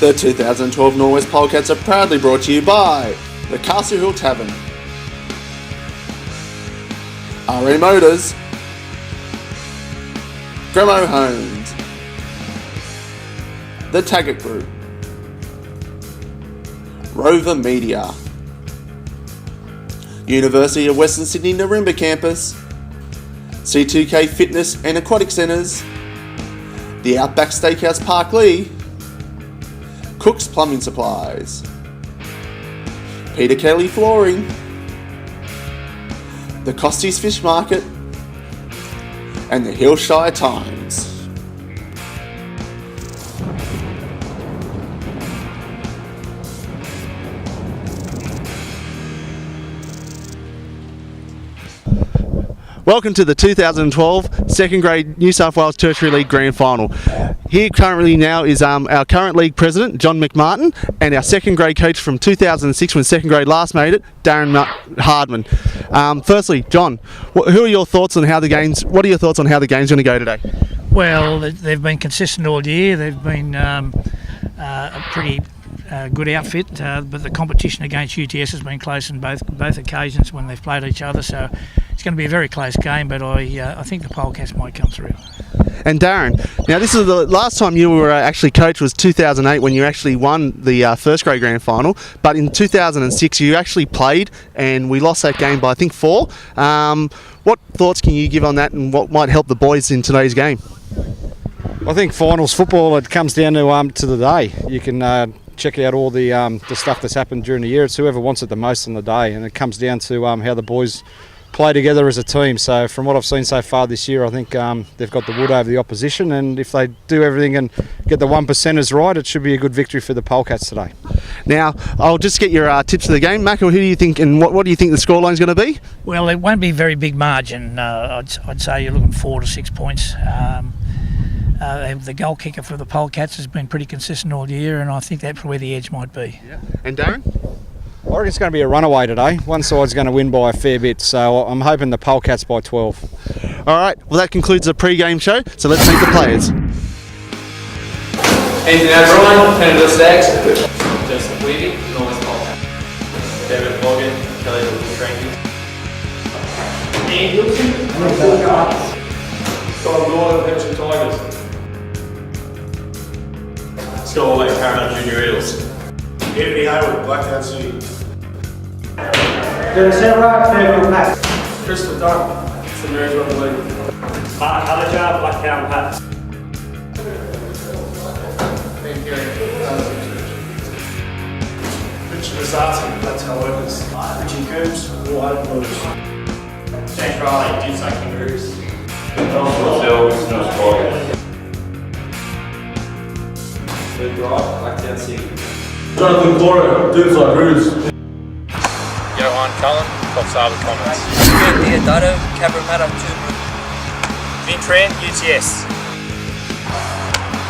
The 2012 Norwest Polecats are proudly brought to you by the Castle Hill Tavern, RE Motors, Gramo Homes, the Taggart Group, Rover Media, University of Western Sydney Narimba Campus, C2K Fitness and Aquatic Centres, the Outback Steakhouse Park Lee, Cook's Plumbing Supplies, Peter Kelly Flooring, the Costy's Fish Market, and the Hillshire Times. Welcome to the 2012 second grade New South Wales Tertiary League Grand Final. Here currently now is our current league president, John McMartin, and our second grade coach from 2006 when second grade last made it, Darren Hardman. Firstly, John, what are your thoughts on how the game's going to go today? Well, they've been consistent all year. They've been a pretty good outfit, but the competition against UTS has been close on both occasions when they've played each other. So it's going to be a very close game, but I think the Polecats might come through. And Darren, now this is the last time you were actually coach was 2008 when you actually won the first grade grand final, but in 2006 you actually played and we lost that game by I think 4. What thoughts can you give on that and what might help the boys in today's game? I think finals football, it comes down to the day. You can check out all the stuff that's happened during the year. It's whoever wants it the most on the day, and it comes down to how the boys play together as a team. So from what I've seen so far this year, I think they've got the wood over the opposition, and if they do everything and get the 1%ers right, it should be a good victory for the Polecats today. Now, I'll just get your tips for the game. Mako, who do you think, and what do you think the scoreline's going to be? Well, it won't be a very big margin. I'd say you're looking 4 to 6 points. The goal kicker for the Polecats has been pretty consistent all year, and I think that's where the edge might be. Yeah. And Darren? I reckon it's going to be a runaway today. One side's going to win by a fair bit, so I'm hoping the Polecats by 12. All right, well that concludes the pre-game show, so let's meet the players. Anthony O'Brien, Canada Stags. Joseph Weavy, Norwest Polecats. David Morgan, Kelly Training. Ian Hilton, Polecats. Scott Gordon, NSW Tigers. Scott Lake, Parramatta Junior Eels. Anthony Hayward, Blacktown City. Dennis Enright, Fairfield Pats. Chris Dunn, St Mary's Rugby League. Mark Hallajar, Blacktown Pats. Ben Gary, Richard Mazarski, Blacktown Workers. Richie Coombs, Warhead Blues. James Riley, Ginside Kangaroos. Luke Wright, Blacktown City. Jonathan Cora, Ginside Roos. Johan Cullen, Coffs Comments. Diodato, Cabramatta, Toowood. Vin Tran, UTS.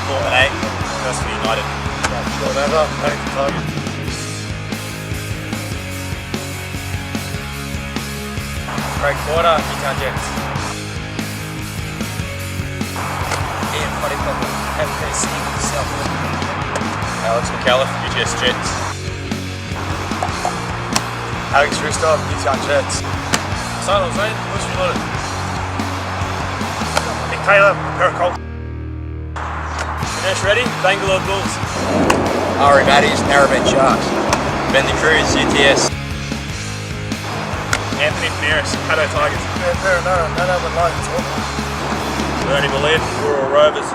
Norman A, University United. Whatever, thank you, Target. Craig Porter, Utah Jets. Ian Potipapa, FKC, Southwood. Alex McAuliffe, UTS Jets. Alex Ristov, Utah Jets. Simon Zane, Bush United. Nick Taylor, Pericol. Dinesh Reddy, Bangalore Bulls. Ari Matties, Narrabeen Sharks. Ben the Cruz, UTS. Anthony Paneris, Caddo Tigers. No, but Lions. Bernie Millett, Rural Rovers.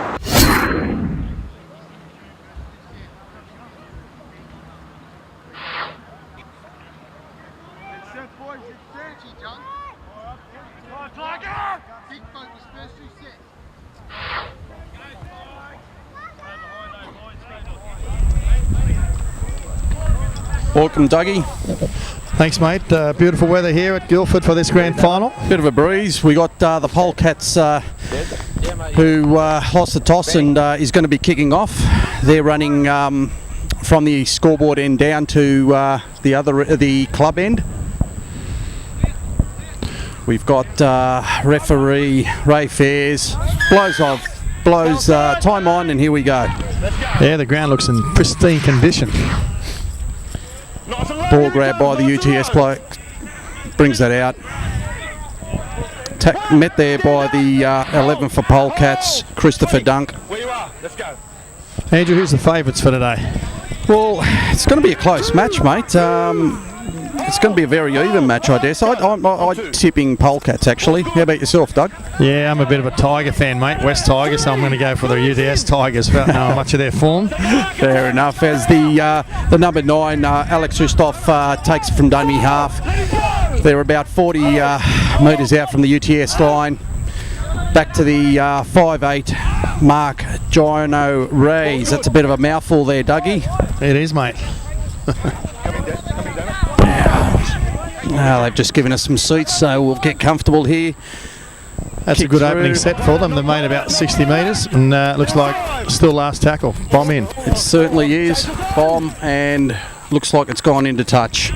Welcome, Dougie. Thanks, mate. Beautiful weather here at Guildford for this grand final. Bit of a breeze. We got the Polecats who lost the toss and is going to be kicking off. They're running from the scoreboard end down to the club end. We've got referee Ray Fairs, blows off blows time on, and here we go. Yeah, the ground looks in pristine condition. Ball grab by the UTS bloke. Brings that out. Met there by the 11 for Polecats, Christopher Dunk. Andrew, who's the favourites for today? Well, it's going to be a close match, mate. It's going to be a very even match, I guess. I'm tipping Polecats, actually. How about yourself, Doug? Yeah, I'm a bit of a Tiger fan, mate. West Tigers, so I'm going to go for the UTS Tigers without knowing much of their form. Fair enough. As the number 9, Alex Rustov, takes it from dummy half. They're about 40 metres out from the UTS line. Back to the 5'8", Mark Gino Rays. That's a bit of a mouthful there, Dougie. It is, mate. They've just given us some seats, so we'll get comfortable here. That's a good opening set for them. They've made about 60 metres, and looks like still last tackle. Bomb in. It certainly is. Bomb, and looks like it's gone into touch.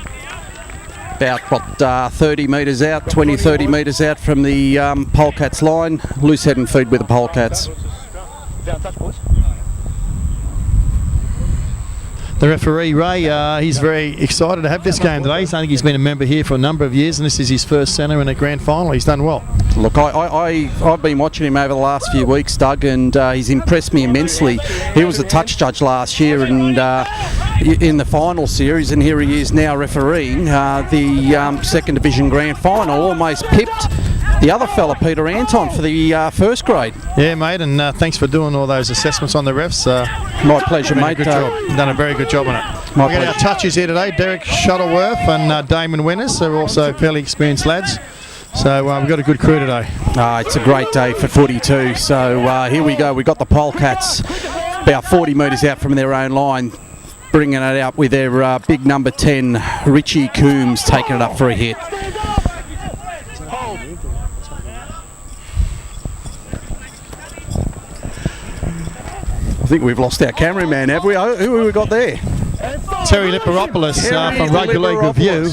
About 30 metres out, 30 metres out from the Polecats line. Loose head and feed with the Polecats. The referee, Ray, he's very excited to have this game today. I think he's been a member here for a number of years, and this is his first centre in a grand final. He's done well. Look, I've been watching him over the last few weeks, Doug, and he's impressed me immensely. He was a touch judge last year and in the final series, and here he is now refereeing the second division grand final. Almost pipped the other fella, Peter Anton, for the first grade. Yeah, mate, and thanks for doing all those assessments on the refs. My pleasure, mate. Good job. You've done a very good job on it. We've got our touches here today. Derek Shuttleworth and Damon Winners are also fairly experienced lads. So we've got a good crew today. It's a great day for footy too. So here we go. We've got the Polecats about 40 metres out from their own line, bringing it out with their big number 10, Richie Coombs, taking it up for a hit. I think we've lost our cameraman, have we? Who have we got there? Terry Liparopoulos from Rugby League Review.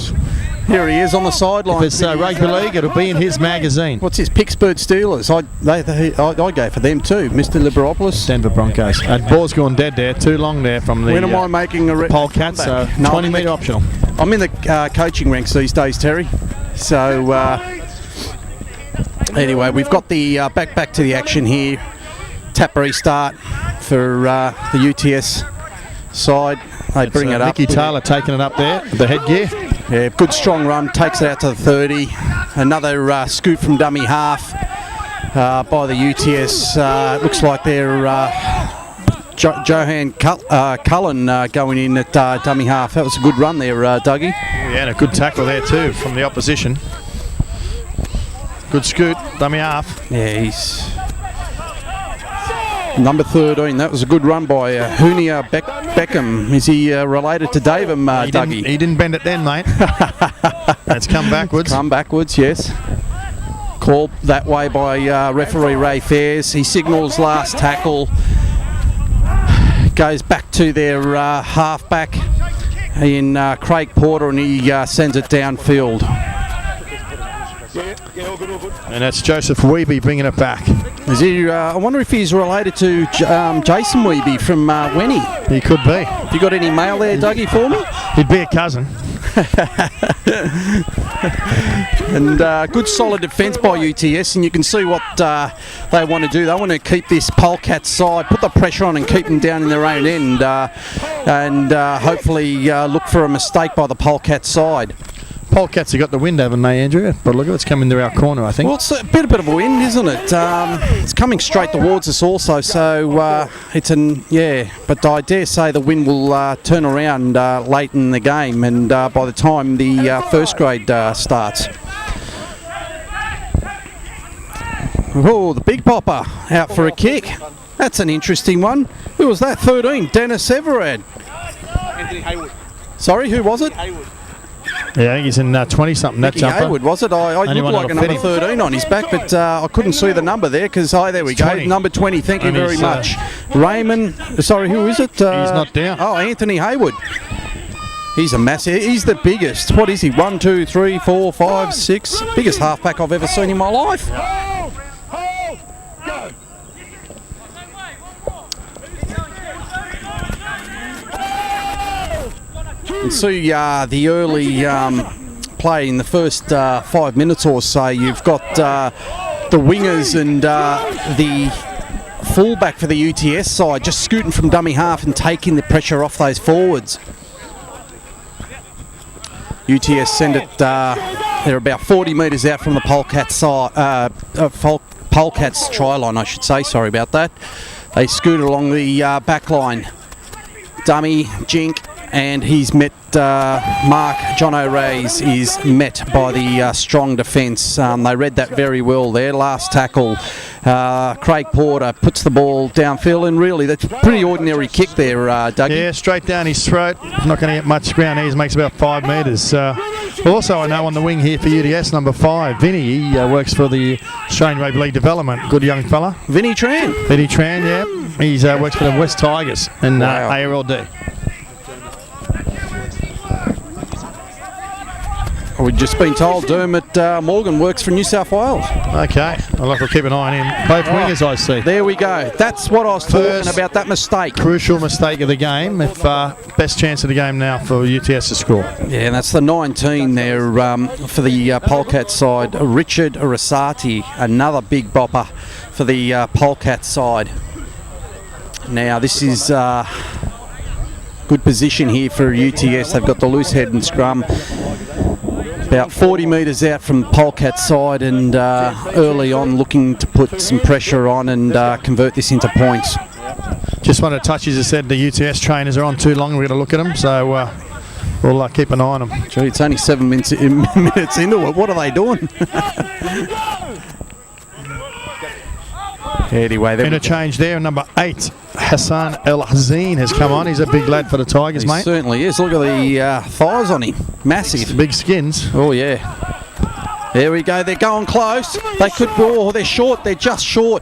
Here he is on the sideline. If it's Rugby League, it'll be in his magazine. What's his Pittsburgh Steelers? I go for them too, Mr. Liparopoulos. Denver Broncos. Ball's gone dead there, too long there from the when am I making a Polecats, so 20 metre optional. I'm in the coaching ranks these days, Terry. So anyway, we've got the back to the action here. Tap restart for the UTS side. They bring it up. Nicky Taylor taking it up there, the headgear. Yeah, good strong run, takes it out to the 30. Another scoop from dummy half by the UTS. Looks like they're Johan Cullen going in at dummy half. That was a good run there, Dougie. Yeah, and a good tackle there too from the opposition. Good scoot, dummy half. Yeah, he's number 13. That was a good run by Hunia Beckham. Is he related to Davum, Dougie? He didn't bend it then, mate. It's come backwards. Come backwards, yes. Called that way by referee Ray Fairs. He signals last tackle. Goes back to their halfback in Craig Porter, and he sends it downfield. And that's Joseph Weeby bringing it back. Is he? I wonder if he's related to Jason Weeby from Wenny. He could be. Have you got any mail there, Dougie, for me? He'd be a cousin. And good solid defence by UTS, and you can see what they want to do. They want to keep this Polecat side, put the pressure on and keep them down in their own end, and hopefully look for a mistake by the Polecat side. Polecats have got the wind, haven't they, Andrew? But look, it's coming to our corner, I think. Well, it's a bit of a wind, isn't it? It's coming straight towards us also, so it's but I dare say the wind will turn around late in the game, and by the time the first grade starts. Oh, the big popper out for a kick. That's an interesting one. Who was that? 13, Dennis Everard. Anthony Hayward. Sorry, who was it? Hayward. Yeah, I think he's in 20-something, that jumper. Hayward, was it? I looked like a number 13 on his back, but I couldn't see the number there because, there we go. 20. Number 20, thank you very much. Raymond, sorry, who is it? He's not down. Oh, Anthony Hayward. He's a massive, he's the biggest. What is he? 1, 2, 3, 4, 5, 6. Biggest halfback I've ever seen in my life. And see the early play in the first 5 minutes or so. You've got the wingers and the fullback for the UTS side just scooting from dummy half and taking the pressure off those forwards. UTS send it, they're about 40 metres out from the Polecats try line, I should say, sorry about that. They scoot along the back line. Dummy, Jink, and he's met, Mark John O'Reilly's is met by the strong defence. They read that very well there. Last tackle, Craig Porter puts the ball downfield, and really that's a pretty ordinary kick there, Dougie. Yeah, straight down his throat. Not going to get much ground. He makes about 5 metres. Also, I know on the wing here for UTS, number 5, Vinny. He works for the Australian Rugby League Development. Good young fella. Vinny Tran. Vinny Tran, yeah. He works for the West Tigers in ARLD. We've just been told Dermot Morgan works for New South Wales. Okay, I'll have to keep an eye on him. Both wingers, I see. There we go. That's what I was talking about, that mistake. Crucial mistake of the game. If best chance of the game now for UTS to score. Yeah, and that's the 19 there for the Polecat side. Richard Rosati, another big bopper for the Polecat side. Now this is good position here for UTS. They've got the loose head and scrum. About 40 metres out from the Polecat side, and early on looking to put some pressure on and convert this into points. Just wanted to touch, as I said, the UTS trainers are on too long. We're going to look at them, so we'll keep an eye on them. Gee, it's only 7 minutes into it. What are they doing? Anyway, interchange there. Number 8, Hassan El Hazine has come on. He's a big lad for the Tigers, he mate. Certainly is. Look at the thighs on him. Massive. Big skins. Oh, yeah. There we go. They're going close. They could go. They're short. They're just short.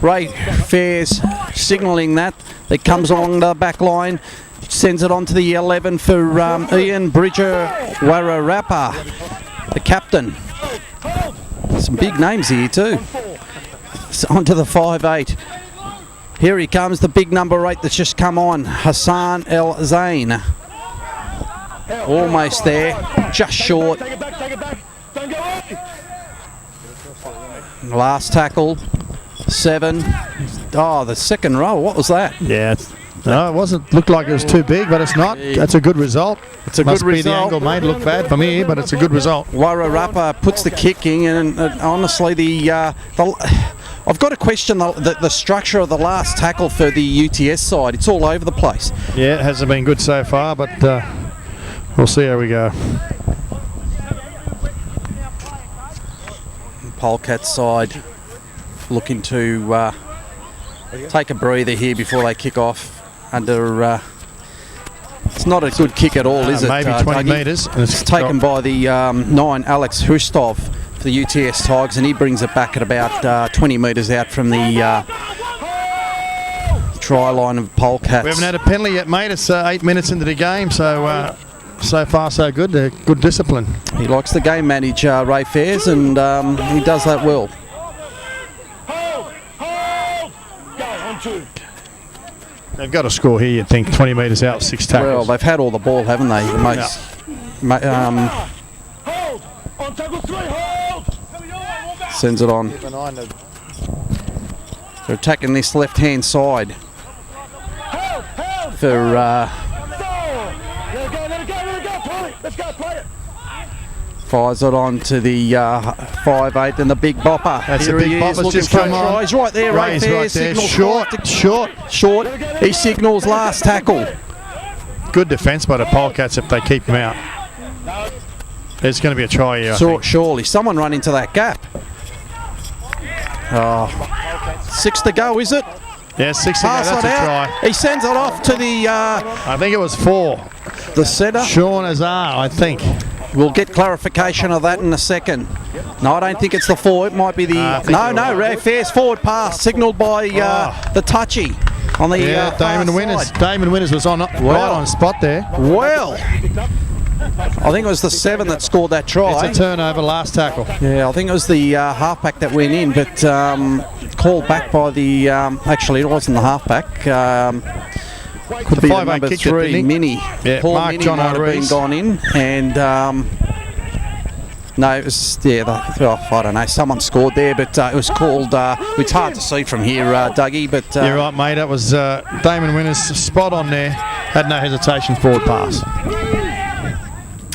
Ray Fairs signalling that. It comes along the back line. Sends it on to the 11 for Ian Bridger Wararapa, the captain. Some big names here too. Onto the 5'8". Here he comes, the big number 8 that's just come on, Hassan El Zain. Almost there, just short. Last tackle, 7. Oh, the second row, what was that? Yeah, no, it wasn't. Looked like it was too big, but it's not. That's a good result. It's a Must good be result. The angle made look bad for me, but it's a good result. Wararapa puts the kicking, and honestly, I've got to question the structure of the last tackle for the UTS side. It's all over the place. Yeah, it hasn't been good so far, but we'll see how we go. Polecat side looking to take a breather here before they kick off. It's not a good kick at all, is it? Maybe 20 metres. It's taken by the 9, Alex Hustov, for the UTS Tigers, and he brings it back at about 20 metres out from the try line of Polecats. We haven't had a penalty yet, mate. It's 8 minutes into the game, so far so good. Good discipline. He likes the game manager, Ray Fairs, and he does that well. They've got to score here, you'd think, 20 metres out, 6 tackles. Well, they've had all the ball, haven't they? Sends it on. They're attacking this left-hand side for fires it on to the 5'8", and the big bopper. That's Here a big he is, bopper looking just for a come try. on. He's right there, Ray Fairs. Right there. Signals short. He signals last tackle. Good defence by the Polecats if they keep him out. There's going to be a try here, I think. Surely. Someone run into that gap. 6 to go, is it? Yeah, 6 to go. That's a try. He sends it off to the... I think it was 4. The setter. Sean Azar, I think. We'll get clarification of that in a second. No, I don't think it's the 4. It might be the... Ray Fairs forward pass, signalled by the touchy on the Damon Winners. Damon Winners was right on spot there. Well, I think it was the 7 that scored that try. It's a turnover, last tackle. Yeah, I think it was the halfback that went in, but called back by the... actually, it wasn't the halfback. Could be the 5'8" number kicked it, 3, didn't he? Mini. Yeah, Paul Mark Mini John might have been O'Rees. gone in, and no, it was I don't know. Someone scored there, but it was called. It's hard to see from here, Dougie. But You're right, mate. That was Damon Winner's spot on there. Had no hesitation, forward pass.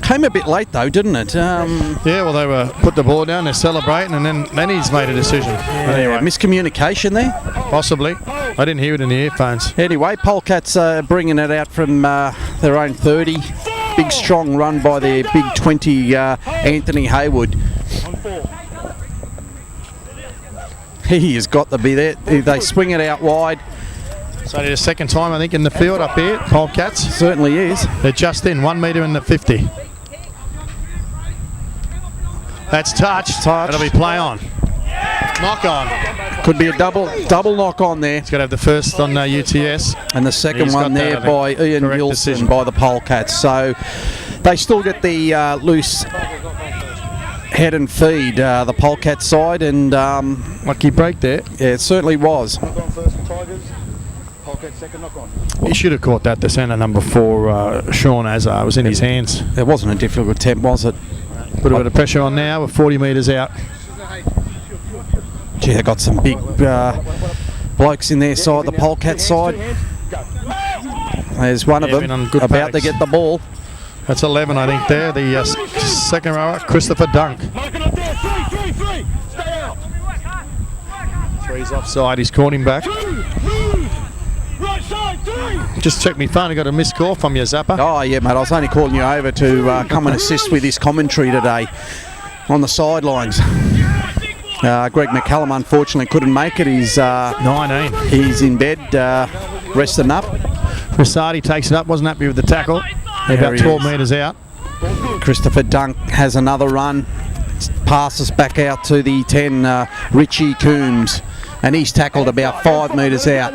Came a bit late though, didn't it? Yeah, well, they were put the ball down, they're celebrating, and then he's made a decision. Anyway, Miscommunication there. possibly. I didn't hear it in the earphones. Anyway, Polecats bringing it out from their own 30. Big strong run by their big 20, Anthony Hayward. He has got to be there. They swing it out wide. So the second time, I think, in the field up here, Polecats. Certainly is. They're just in, 1 metre in the 50. That's touched. Touched. That'll be play on. Knock on. Could be a double knock on there. He's got to have the first on UTS. And the second He's one got that, there I think. by Ian Correct Gilson decision. by the Polecats. So they still get the loose head and feed, the Polecat side, and Lucky break there. yeah, it certainly was. He should have caught that. The centre number 4, Sean Azar, was in his hands. It wasn't a difficult attempt, was it? Put a bit of pressure on now. We're 40 metres out. Gee, they got some big blokes in their side, the Polecat side. There's one of Yeah, them been on good about to paddocks. get the ball. That's 11, I think, there. The second rower, Christopher Dunk. Three's offside. He's caught him back. Just check me phone. I got a missed call from you, Zappa. Oh yeah, mate, I was only calling you over to come and assist with this commentary today on the sidelines. Greg McCallum unfortunately couldn't make it. He's 19. He's in bed, resting up. Rosati takes it up. Wasn't happy with the tackle. They're There about he 12 is. metres out. Christopher Dunk has another run. Passes back out to the 10, Richie Coombs, and he's tackled about 5 metres out.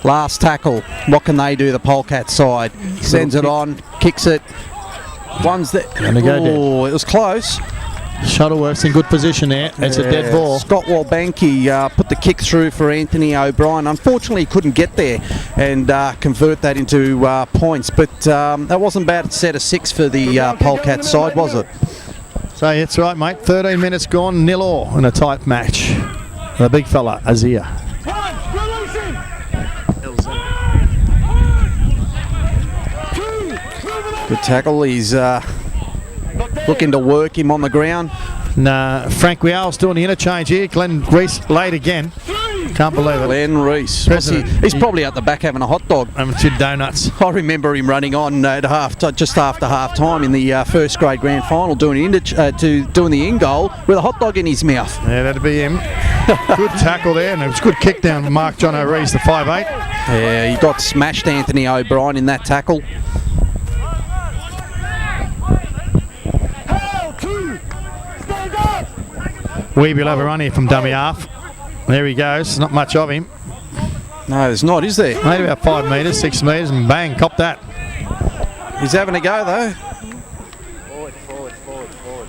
Last tackle. What can they do? The Polecat side sends it on, kicks it. One's that. Gonna go dead. Oh, it was close. Shuttleworth's in good position there. It's a dead ball. Scott Walbanki put the kick through for Anthony O'Brien. Unfortunately, he couldn't get there and convert that into points. But that wasn't bad set of 6 for the Polecat side, was it? So that's right, mate. 13 minutes gone, 0-all in a tight match. The big fella, Azir. Good tackle. He's looking to work him on the ground. And Frank Wial's doing the interchange here. Glenn Reese late again. Can't believe it. Glenn Reese. President. He's probably out the back having a hot dog. Having 2 donuts. I remember him running on at just after half time in the first grade grand final, doing the in goal with a hot dog in his mouth. Yeah, that'd be him. Good tackle there, and it was a good kick down from Mark John O'Rees, the 5'8". Yeah, he got smashed, Anthony O'Brien, in that tackle. Weeby will have a run here from dummy half. There he goes. Not much of him. No, there's not, is there? Made about 5 metres, 6 metres, and bang, cop that. He's having a go, though.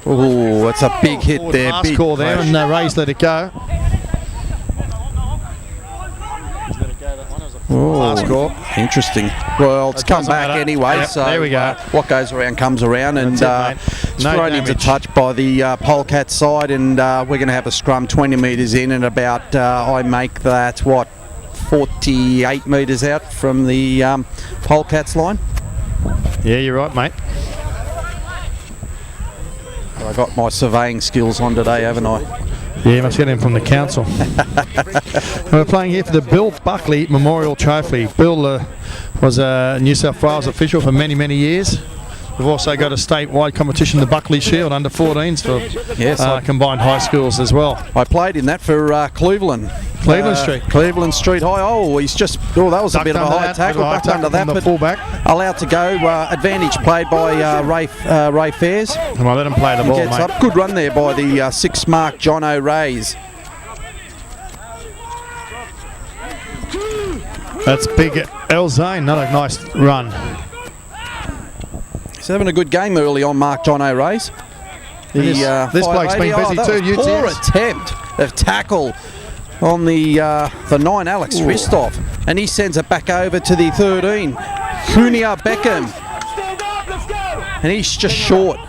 Oh, that's a big hit there. Last Big call there, crash. and Ray's let it go. Last call. Interesting. Well, it's It come doesn't back matter. anyway, Yep, so there we go. what goes around comes around, and That's it, mate. it's No thrown into damage. touch by the Polecat side, and we're going to have a scrum 20 metres in, and about, I make that, 48 metres out from the Polecats line. Yeah, you're right, mate. I got my surveying skills on today, haven't I? Yeah, you must get him from the council. We're playing here for the Bill Buckley Memorial Trophy. Bill was a New South Wales official for many, many years. We've also got a statewide competition, the Buckley Shield, under 14s for Yes, combined high schools as well. I played in that for Cleveland. Street. Cleveland Street High. Oh, he's just. Oh, that was a Ducked bit of a under high that, tackle. bit of a high Ducked tackle under that, from the but fullback. allowed to go. Advantage played by Ray Fairs. Come on, let him play the ball, Gets mate. up. Good run there by the 6 mark John O'Rees. That's big L Zane. Another nice run. He's having a good game early on, Mark John O'Rees. This bloke's been busy too. Poor UTS. attempt of tackle on the 9 Alex Ristov. And he sends it back over to the 13. Kunia Beckham. And he's just short.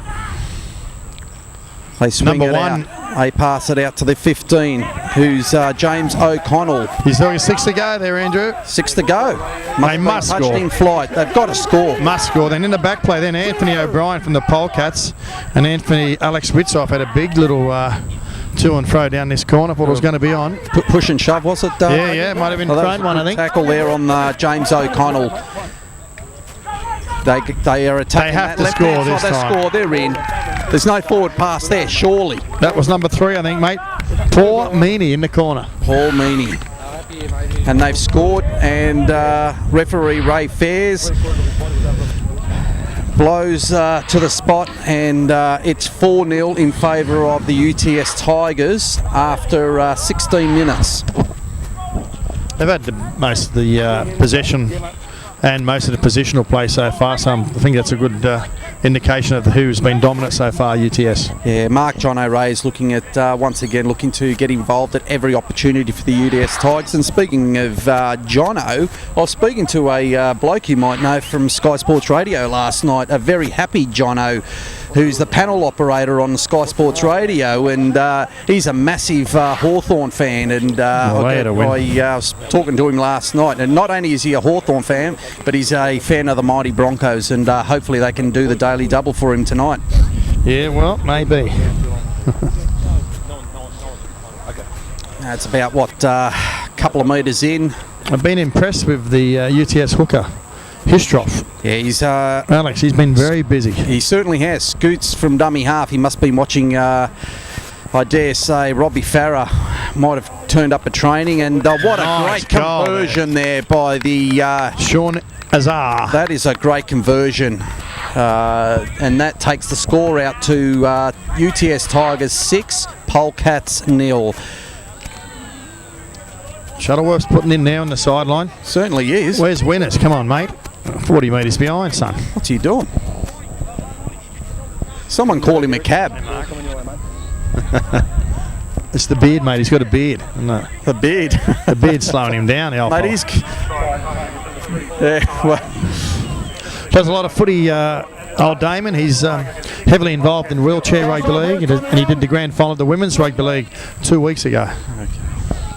They swing Number it one. out. They pass it out to the 15, who's James O'Connell. He's doing 6 to go there, Andrew. 6 to go. They must touched score. in flight. They've got to score. Must score. Then in the back play, then Anthony O'Brien from the Polecats and Alex Witzoff had a big little to and fro down this corner. Thought it was going to be on. Push and shove, was it? Yeah, might have been thrown one, I think. Tackle there on James O'Connell. They are attacking. They have to left score hand this side. time. They score. They're in. There's no forward pass there, surely. That was number 3, I think, mate. Paul Meany in the corner. Paul Meany. And they've scored, and referee Ray Fairs blows to the spot, and it's 4-0 in favour of the UTS Tigers after 16 minutes. They've had most of the possession and most of the positional play so far, so I think that's a good indication of who's been dominant so far, UTS. Yeah, Mark John O'Ray is looking at, once again, looking to get involved at every opportunity for the UTS Tigers. And speaking of Jono, I was speaking to a bloke you might know from Sky Sports Radio last night, a very happy Jono, who's the panel operator on Sky Sports Radio, and he's a massive Hawthorn fan, and I was talking to him last night, and not only is he a Hawthorn fan, but he's a fan of the mighty Broncos, and hopefully they can do the daily double for him tonight. Yeah, well, maybe. It's about, what, a couple of metres in. I've been impressed with the UTS hooker, Histroff. Yeah, he's... Alex, he's been very busy. He certainly has. Scoots from dummy half. He must be watching, I dare say, Robbie Farah might have turned up at training. And what a great conversion there by the... Sean Azar. That is a great conversion. And that takes the score out to UTS Tigers 6, Polecats 0. Shuttleworth's putting in now on the sideline. Certainly is. Where's Winners? Come on, mate. 40 metres behind, son. What's he doing? Someone call him a cab. It's the beard, mate. He's got a beard. No. The beard. The beard's slowing him down, the old mate, he's... Yeah, well... Does a lot of footy, old Damon. He's heavily involved in wheelchair rugby league, and he did the grand final of the women's rugby league 2 weeks ago. Okay.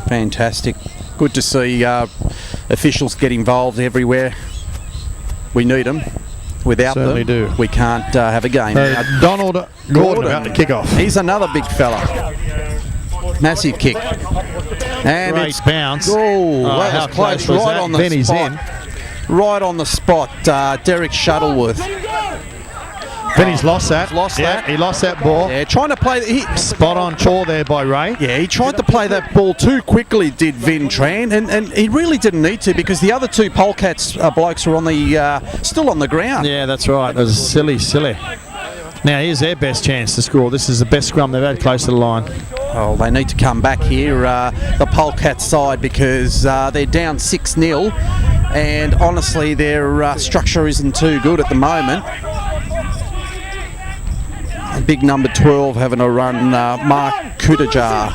Fantastic. Good to see officials get involved everywhere. We need them. Without Certainly them, do. we can't have a game. Donald Gordon about to kick off. He's another big fella. Massive kick. And great it's bounce. Oh, that was close. Was right that? on the Benny's spot. in. Right on the spot. Derek Shuttleworth. Benny's lost that. That. He lost that ball. Yeah, trying to play... Spot on call there by Ray. Yeah, he tried to play that ball too quickly, did Vin Tran, and he really didn't need to, because the other two Polecats blokes were on the still on the ground. Yeah, that's right. It was silly. Now here's their best chance to score. This is the best scrum they've had close to the line. Oh, they need to come back here, the Polecat side, because they're down 6-0, and honestly their structure isn't too good at the moment. Big number 12 having a run, Mark Kudajar.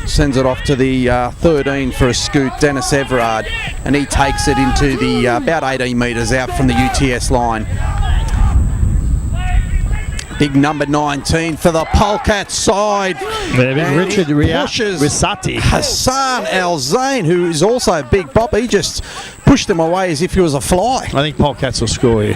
Sends it off to the 13 for a scoot, Dennis Everard, and he takes it into the about 18 metres out from the UTS line. Big number 19 for the Polecat side. Richard pushes Risati. Hassan Al Zain, who is also a big bop. He just pushed him away as if he was a fly. I think Polecats will score here.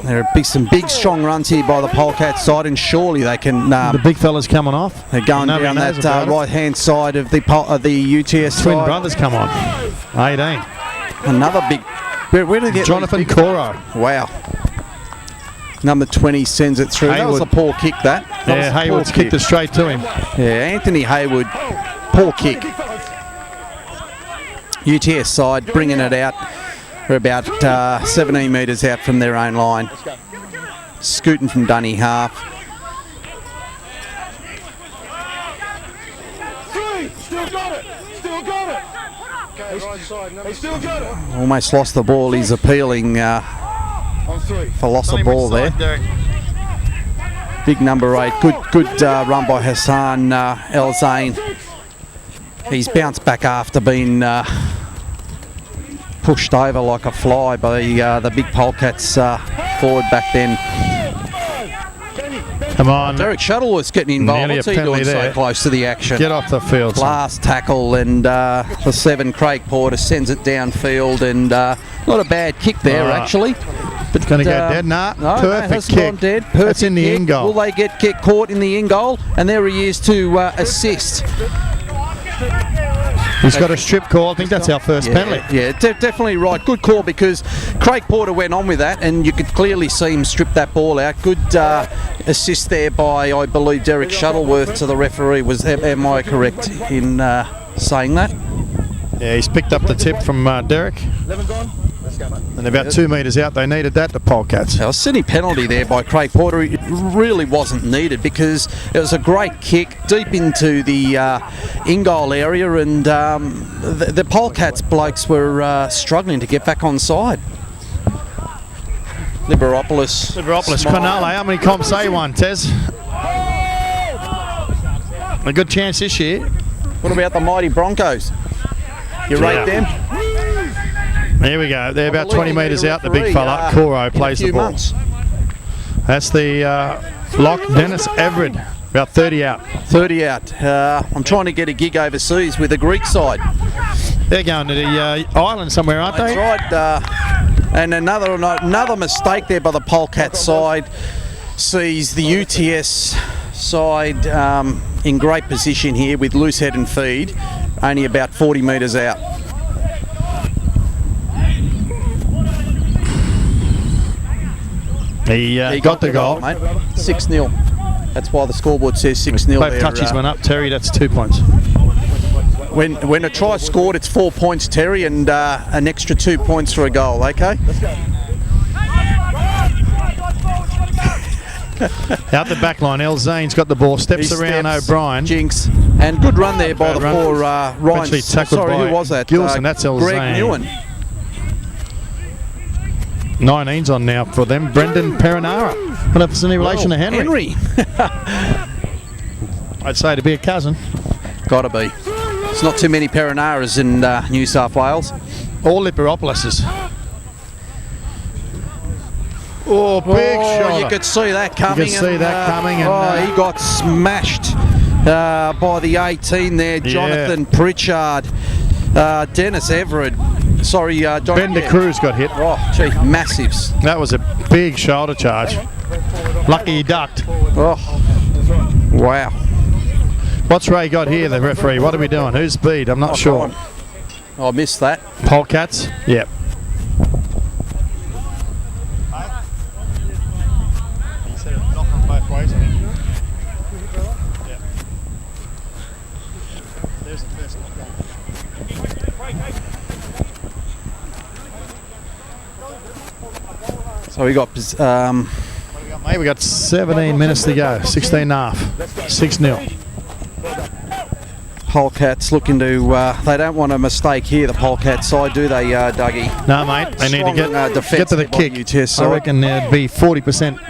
There are some big, strong runs here by the Polecat side, and surely they can... the big fella's coming off. They're going down that right-hand side of the UTS Twin side. brothers come on. 18. Another big... Where did they get Jonathan Coro. Wow. Number 20 sends it through. That was a poor kick, that. Yeah, Hayward's kicked it straight to him. Yeah, Anthony Hayward, poor kick. UTS side bringing it out. We're about 17 metres out from their own line. Scooting from Dunny half. Still got it. He still got it. Almost lost the ball. He's appealing for loss of ball there. Big number 8. Good run by Hassan El Zain. He's bounced back after being pushed over like a fly by the big Polecats forward back then. Come on. Derek Shuttleworth's getting involved. Nearly a What's he penalty doing there. so close to the action? Get off the field. son. Last tackle, and the 7, Craig Porter, sends it downfield, and not a bad kick there, actually. It's going to go dead. Nah, No, perfect that's kick. not dead. That's Perfect in the kick. in goal. Will they get caught in the in goal? And there he is to assist. He's got a strip call. I think that's our first penalty. Yeah, definitely right. Good call, because Craig Porter went on with that, and you could clearly see him strip that ball out. Good assist there by, I believe, Derek Shuttleworth to the referee. Am I correct in saying that? Yeah, he's picked up the tip from Derek. And about 2 metres out, they needed that, the Polecats. A silly penalty there by Craig Porter. It really wasn't needed, because it was a great kick deep into the in-goal area, and the Polecats blokes were struggling to get back on side. Liberopoulos. Cronulla, how many comps they won, Tez? A good chance this year. What about the mighty Broncos? You rate them? There we go. They're about 20 metres out, the big fella. Coro plays the ball. That's the lock, Dennis Everett. About 30 out. 30 out. I'm trying to get a gig overseas with the Greek side. They're going to the island somewhere, aren't they? That's right. And another mistake there by the Polecat side sees the UTS side in great position here with loose head and feed, only about 40 metres out. He got the goal. Mate. 6-0. That's why the scoreboard says 6-0. Both touches went up, Terry. That's 2 points. When a try scored, it's 4 points, Terry, and an extra 2 points for a goal. Okay. Out the back line, El Zane's got the ball, steps around O'Brien. Jinx. And good run there by the poor Ryan. Eventually tackled Sorry, by who was that? Gilson, that's El Greg Zane. Newen. 19's on now for them. Brendan Perinara. What if it's any relation to Henry? I'd say to be a cousin. Gotta be. There's not too many Perinaras in New South Wales. All Liberopolis's. Oh, big shot. You could see that coming. You could see that coming. And, he got smashed by the 18 there. Jonathan Pritchard. Dennis Everett. Sorry, Ben de Cruz got hit. Oh, gee, massives. That was a big shoulder charge. Lucky he ducked. Oh, wow. What's Ray got here, the referee? What are we doing? Who's speed? I'm not sure. I missed that. Polecats? Yep. He said it's not from both ways, I think. Yep. There's the first one. So we got Mate, we got 17 minutes to go. 16 and a half. 6-0. Polecats looking to. They don't want a mistake here, the Polecat side, do they, Dougie? No, mate. They need to get to the kick. UTS I reckon there'd be 40%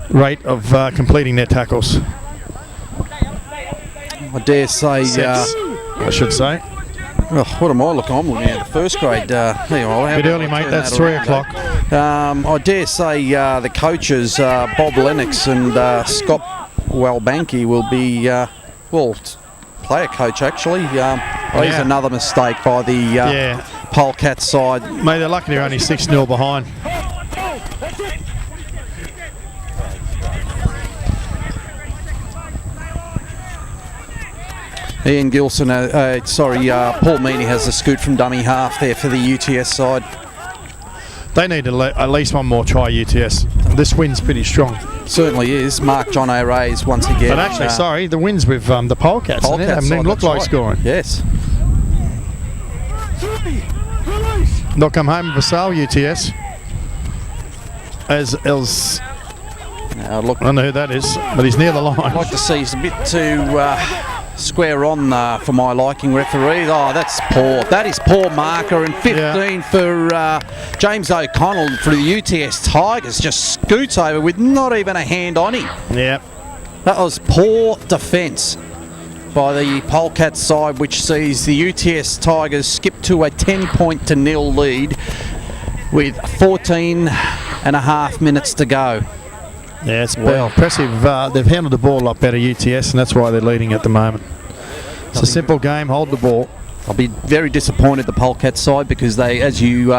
rate of completing their tackles. I dare say. I should say. Oh, what am I looking? I'm looking at the first grade. Bit early, mate. That's 3 o'clock. I dare say the coaches, Bob Lennox and Scott Walbanki, will be player coach actually. Here's another mistake by the Polecat side. Mate, they're lucky they're only 6-0 behind. Ian Gilson, Paul Meany has the scoot from dummy half there for the UTS side. They need at least one more try, UTS. This win's pretty strong. Certainly is. Mark John O'Reilly's once again. But actually, the win's with the Polecats. It doesn't even look like scoring. Yes. They'll come home with a sale, UTS. As else. Look, I don't know who that is, but he's near the line. I'd like to see he's a bit too square on for my liking, referee. Oh, that's poor. That is poor marker. And 15 for James O'Connell for the UTS Tigers. Just scoots over with not even a hand on him. Yeah. That was poor defence by the Polecats side, which sees the UTS Tigers skip to a 10-0 lead with 14 and a half minutes to go. Yeah, it's been impressive. They've handled the ball a lot better, UTS, and that's why they're leading at the moment. It's a simple game, hold the ball. I'll be very disappointed the Polecats side because they, as you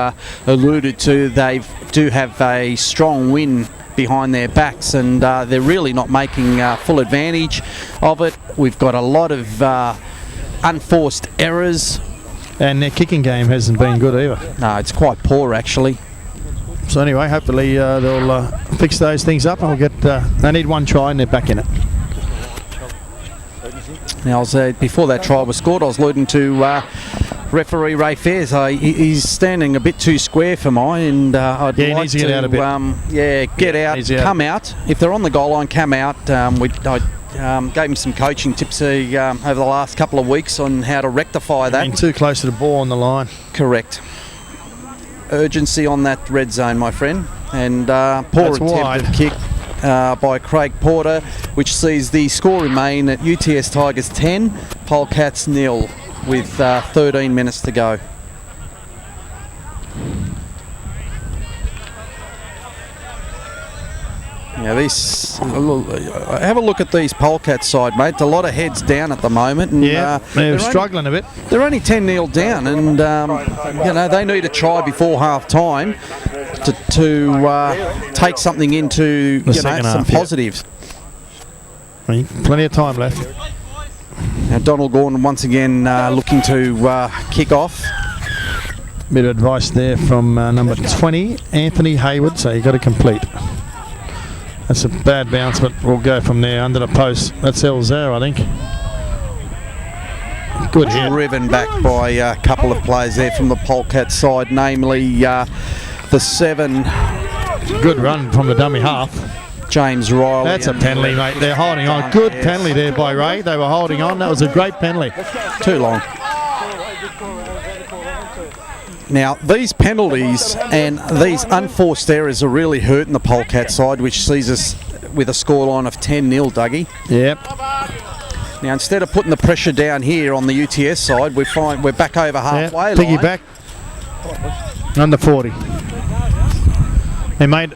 alluded to, they do have a strong win behind their backs, and they're really not making full advantage of it. We've got a lot of unforced errors. And their kicking game hasn't been good either. No, it's quite poor actually. So anyway, hopefully they'll fix those things up, and we'll get. They need one try, and they're back in it. Now, before that try was scored, I was alluding to referee Ray Fairs. He's standing a bit too square for mine, and I'd he like needs to get out a bit. Get out, come out. If they're on the goal line, come out. I gave him some coaching tips over the last couple of weeks on how to rectify that. Being too close to the ball on the line. Correct. Urgency on that red zone, my friend, and poor attempted kick by Craig Porter, which sees the score remain at UTS Tigers 10, Polecats 0 with 13 minutes to go. Yeah, have a look at these Polecats side, mate. A lot of heads down at the moment. And, they're struggling a bit. They're only 10-0 down, and they need a try before half time to take something into some positives. Plenty of time left. Now Donald Gordon once again looking to kick off. Bit of advice there from number 20, Anthony Hayward. So you got to complete. That's a bad bounce, but we'll go from there under the post. That's Elzer, I think. Good hit. Driven back by a couple of players there from the Polecat side, namely the 7. Good run from the dummy half. James Riley. That's a penalty, mate. They're holding on. Good penalty there by Ray. They were holding on. That was a great penalty. Too long. Now, these penalties and these unforced errors are really hurting the Polecat side, which sees us with a scoreline of 10-0, Dougie. Yep. Now, instead of putting the pressure down here on the UTS side, we're back over halfway line. Piggyback. Under 40. Hey, mate.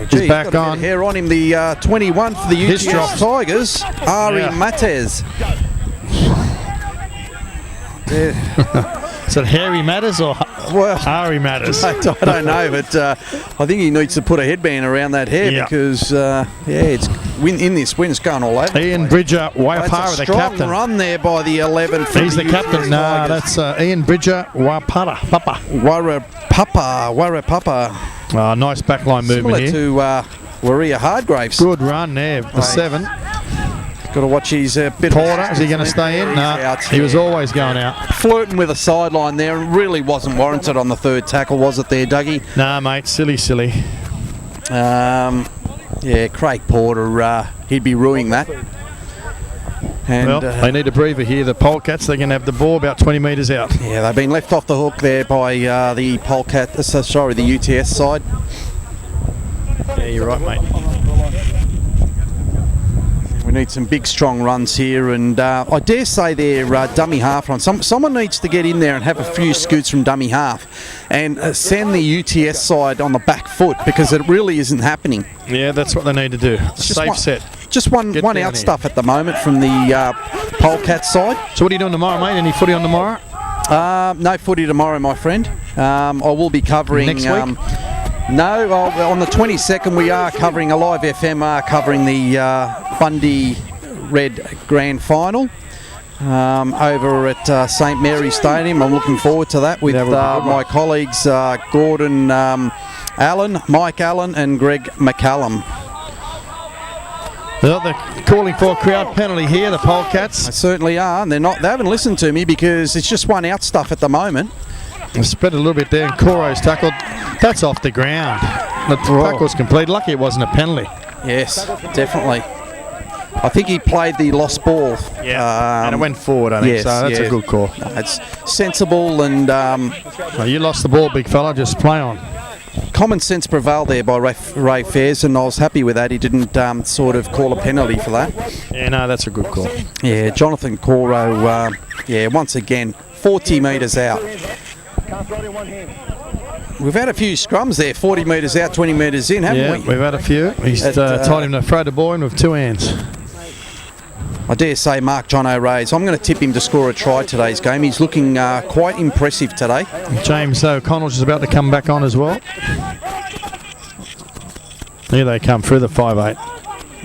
He's back on. Here on him, the 21 for the UTS Tigers, Ari Matez. Is it Harry Matters or Harry Matters? I don't know, but I think he needs to put a headband around that hair because, it's in this wind, it's going all over. Ian Bridger, Waipara, the captain. Strong run there by the 11. He's the captain. No, that's Ian Bridger, Waipara, Papa. Warapapa. Oh, nice backline movement here. Similar to Waria Hardgraves. Good run there, the 7. Got to watch his bit Porter, is he going to stay in? No, he was always going out. Flirting with a sideline there and really wasn't warranted on the third tackle, was it there, Dougie? Nah, mate, silly. Craig Porter, he'd be ruining that. And, they need a breather here. The Polecats, they're going to have the ball about 20 metres out. Yeah, they've been left off the hook there by the the UTS side. Yeah, you're right, mate. We need some big, strong runs here, and I dare say they're dummy half runs. Someone needs to get in there and have a few scoots from dummy half and send the UTS side on the back foot because it really isn't happening. Yeah, that's what they need to do. Safe set. Just one out stuff at the moment from the Polecat side. So what are you doing tomorrow, mate? Any footy on tomorrow? No footy tomorrow, my friend. I will be covering... Next week? No, on the 22nd we are covering, Alive FM are covering the Bundy Red Grand Final over at St Mary's Stadium. I'm looking forward to that with my colleagues Gordon Allen, Mike Allen and Greg McCallum. Well, they're calling for a crowd penalty here, the Polecats. They certainly are, and they haven't listened to me because it's just one out stuff at the moment. They spread a little bit there, and Koro's tackled. That's off the ground. The tackle's complete. Lucky it wasn't a penalty. Yes, definitely. I think he played the lost ball. Yeah, and it went forward, I think, yes, so that's a good call. No, it's sensible and Well, you lost the ball, big fella, just play on. common sense prevailed there by Ray Fairs, and I was happy with that. He didn't sort of call a penalty for that. Yeah, no, that's a good call. Yeah, Jonathan Coro, once again, 40 metres out. We've had a few scrums there, 40 metres out, 20 metres in, haven't we? Yeah, we've had a few. He's told him to throw the ball in with 2 hands. I dare say Mark John O'Reilly. I'm going to tip him to score a try today's game. He's looking quite impressive today. James O'Connell's just about to come back on as well. Here they come through the 5'8".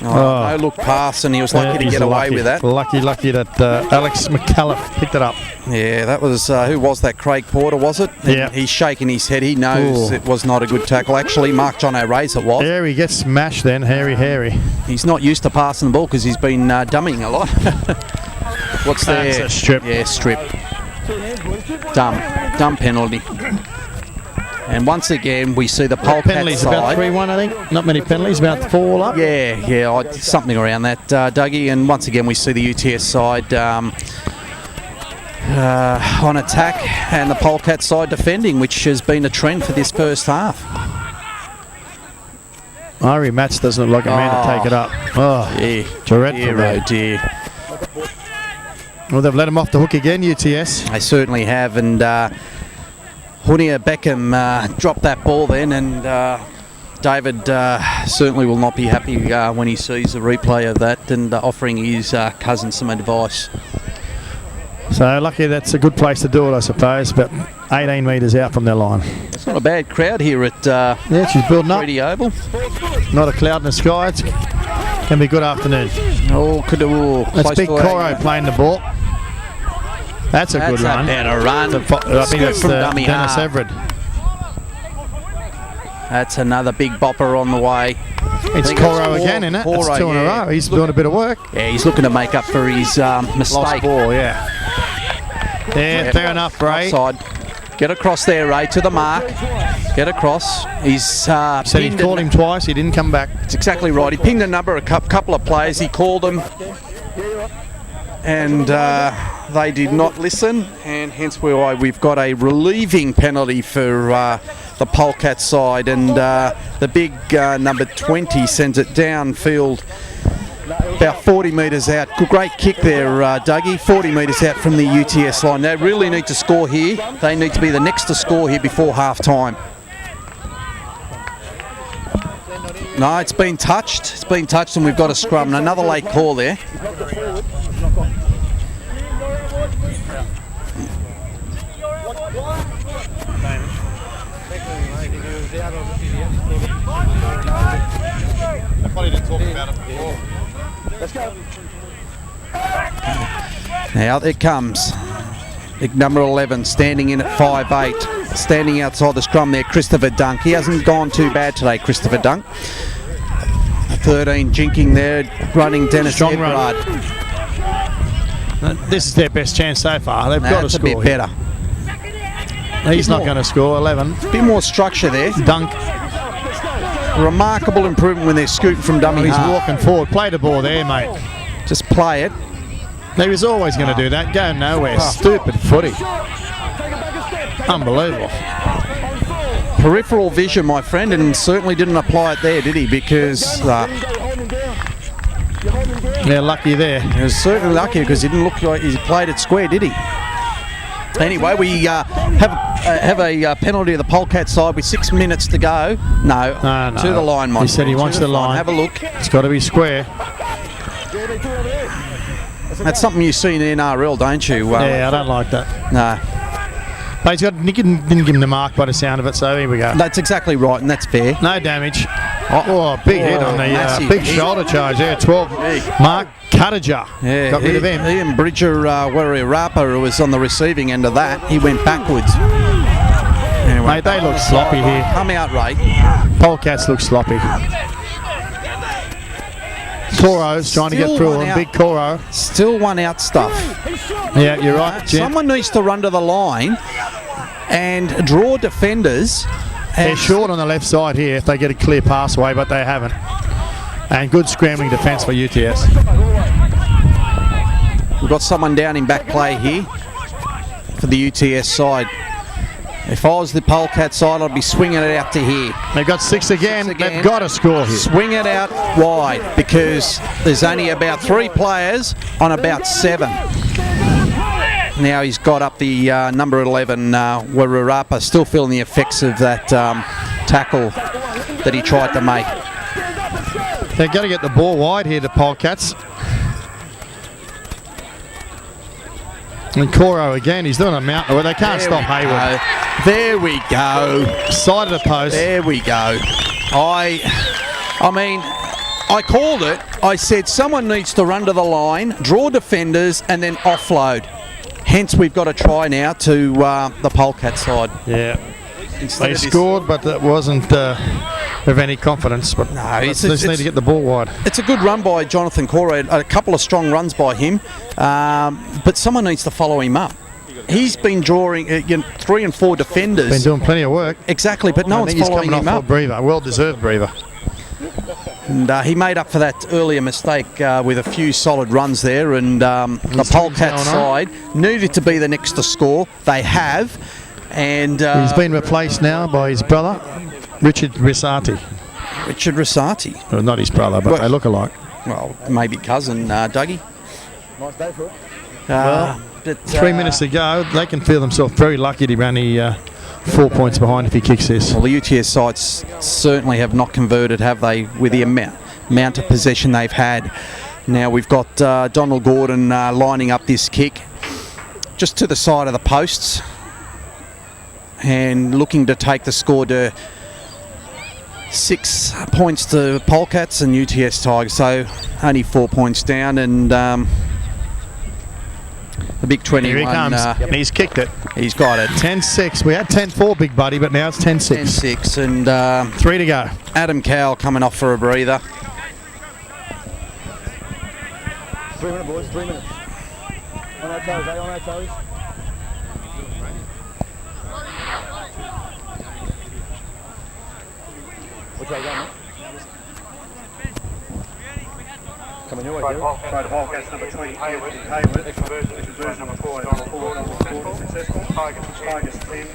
No look pass, and he was lucky to get away with that. Lucky that Alex McCullough picked it up. Yeah, that was, who was that? Craig Porter, was it? Yeah. He's shaking his head. He knows it was not a good tackle. Actually, Mark John O'Reilly it was. Harry gets smashed then, Harry. He's not used to passing the ball because he's been dummying a lot. What's there? That's a strip. Yeah, strip. Dumb penalty. And once again, we see the Polecat penalties side. about 3-1, I think. Not many penalties, about 4 up. Yeah, something around that, Dougie. And once again, we see the UTS side on attack, and the Polecat side defending, which has been a trend for this first half. Ari Matz doesn't look like a man to take it up. Oh, yeah. dreadful. Oh dear. Well, they've let him off the hook again, UTS. They certainly have, and Hunia Beckham dropped that ball then, and David certainly will not be happy when he sees the replay of that, and offering his cousin some advice. So lucky that's a good place to do it, I suppose, about 18 metres out from their line. It's not a bad crowd here at Yeah, she's building up. Reedy Oval. Not a cloud in the sky. It's can be a good afternoon. Close That's Big to Coro playing the ball. That's a good run. That's a run. I think that's from dummy Dennis half. Everett. That's another big bopper on the way. It's Coro again, isn't it? Coro, That's 2 in a row. He's doing a bit of work. Yeah, he's looking to make up for his mistake. Lost ball, yeah. Yeah, fair enough, Ray. Offside. Get across there, Ray, to the mark. Get across. He's Said he called him twice, he didn't come back. That's exactly right. He pinged a couple of players. He called them, and they did not listen, and hence why we've got a relieving penalty for the Polecat side, and the big number 20 sends it downfield about 40 metres out. Great kick there, Dougie. 40 metres out from the UTS line. They really need to score here. They need to be the next to score here before half time. No, it's been touched. It's been touched, and we've got a scrum. And another late call there. Now it comes. Big number 11 standing in at 5'8", standing outside the scrum there, Christopher Dunk. He hasn't gone too bad today, Christopher Dunk. 13 jinking there, running Dennis Strong Everard. This is their best chance so far. They've got to That's a score. bit better. He's not going to score. 11. Bit more structure there. Dunk. Remarkable improvement when they're scooting from dummy He's half. walking forward. Play the ball there, mate. Just play it. He was always going to do that. Go nowhere. Stupid footy. Unbelievable. Peripheral vision, my friend, and certainly didn't apply it there, did he? Because Yeah, lucky there. he was certainly lucky because he didn't look like he played it square, did he? Anyway, we have a penalty of the Polecat side with 6 minutes to go. No, No. to the line, my He said he friend, wants to the line. Have a look. It's got to be square. That's something you see in the NRL, don't you? Yeah, I don't like that. No, But he didn't give him the mark by the sound of it, so here we go. that's exactly right, and that's fair. No damage. Oh, big hit on the massive big hit. shoulder charge there. 12. Mark Cuttager got rid of him. Ian Bridger, Warrior-Rapper, who was on the receiving end of that, he went backwards. Anyway, Mate, they look sloppy here. come out, Ray. Polecats look sloppy. Coro's trying to get Still through one him. out. Big Coro. Still one out stuff. Yeah, you're right, Jim. Someone needs to run to the line and draw defenders. They're short on the left side here if they get a clear pass away, but they haven't. And good scrambling defence for UTS. We've got someone down in back play here for the UTS side. If I was the Polecat side, I'd be swinging it out to here. They've got 6 again. They've got to score here. Swing it out wide because there's only about 3 players on about 7. Now he's got up the number 11, Warurapa, still feeling the effects of that tackle that he tried to make. They're going to get the ball wide here, the Polecats. And Coro again, he's doing a mountain. Well, they can't stop Hayward. There we go. Side of the post. There we go. I mean, I called it. I said someone needs to run to the line, draw defenders, and then offload. Hence, we've got a try now to the Polecat side. Yeah. They scored, but that wasn't of any confidence. But no, they just need to get the ball wide. It's a good run by Jonathan Corey. A couple of strong runs by him, but someone needs to follow him up. He's been drawing 3 and 4 defenders. Been doing plenty of work. Exactly, but no one's following him up. Breather, well-deserved breather. And he made up for that earlier mistake with a few solid runs there. And the Polecat side needed to be the next to score. They have. And he's been replaced now by his brother, Richard Risati. Richard Risati. Well, not his brother, but they look alike. Well, maybe cousin, Dougie. Nice day for it. But 3 minutes to go. They can feel themselves very lucky to be only 4 points behind if he kicks this. Well, the UTS sides certainly have not converted, have they, with the amount of possession they've had. Now we've got Donald Gordon lining up this kick just to the side of the posts and looking to take the score to 6 points to Polecats and UTS Tigers, so only 4 points down. And the big 21. Here he comes. He's kicked it. He's got it. 10-6. We had 10-4, big buddy, but now it's 10-6. 10-6 and 3 to go. Adam Cowell coming off for a breather. 3 minutes, boys. 3 minutes. On our toes, On our toes. Which way you going, mate? Coming your way, David. Try the ball, catch number 20, Hayward. Conversion number 4, successful. Tigers 10,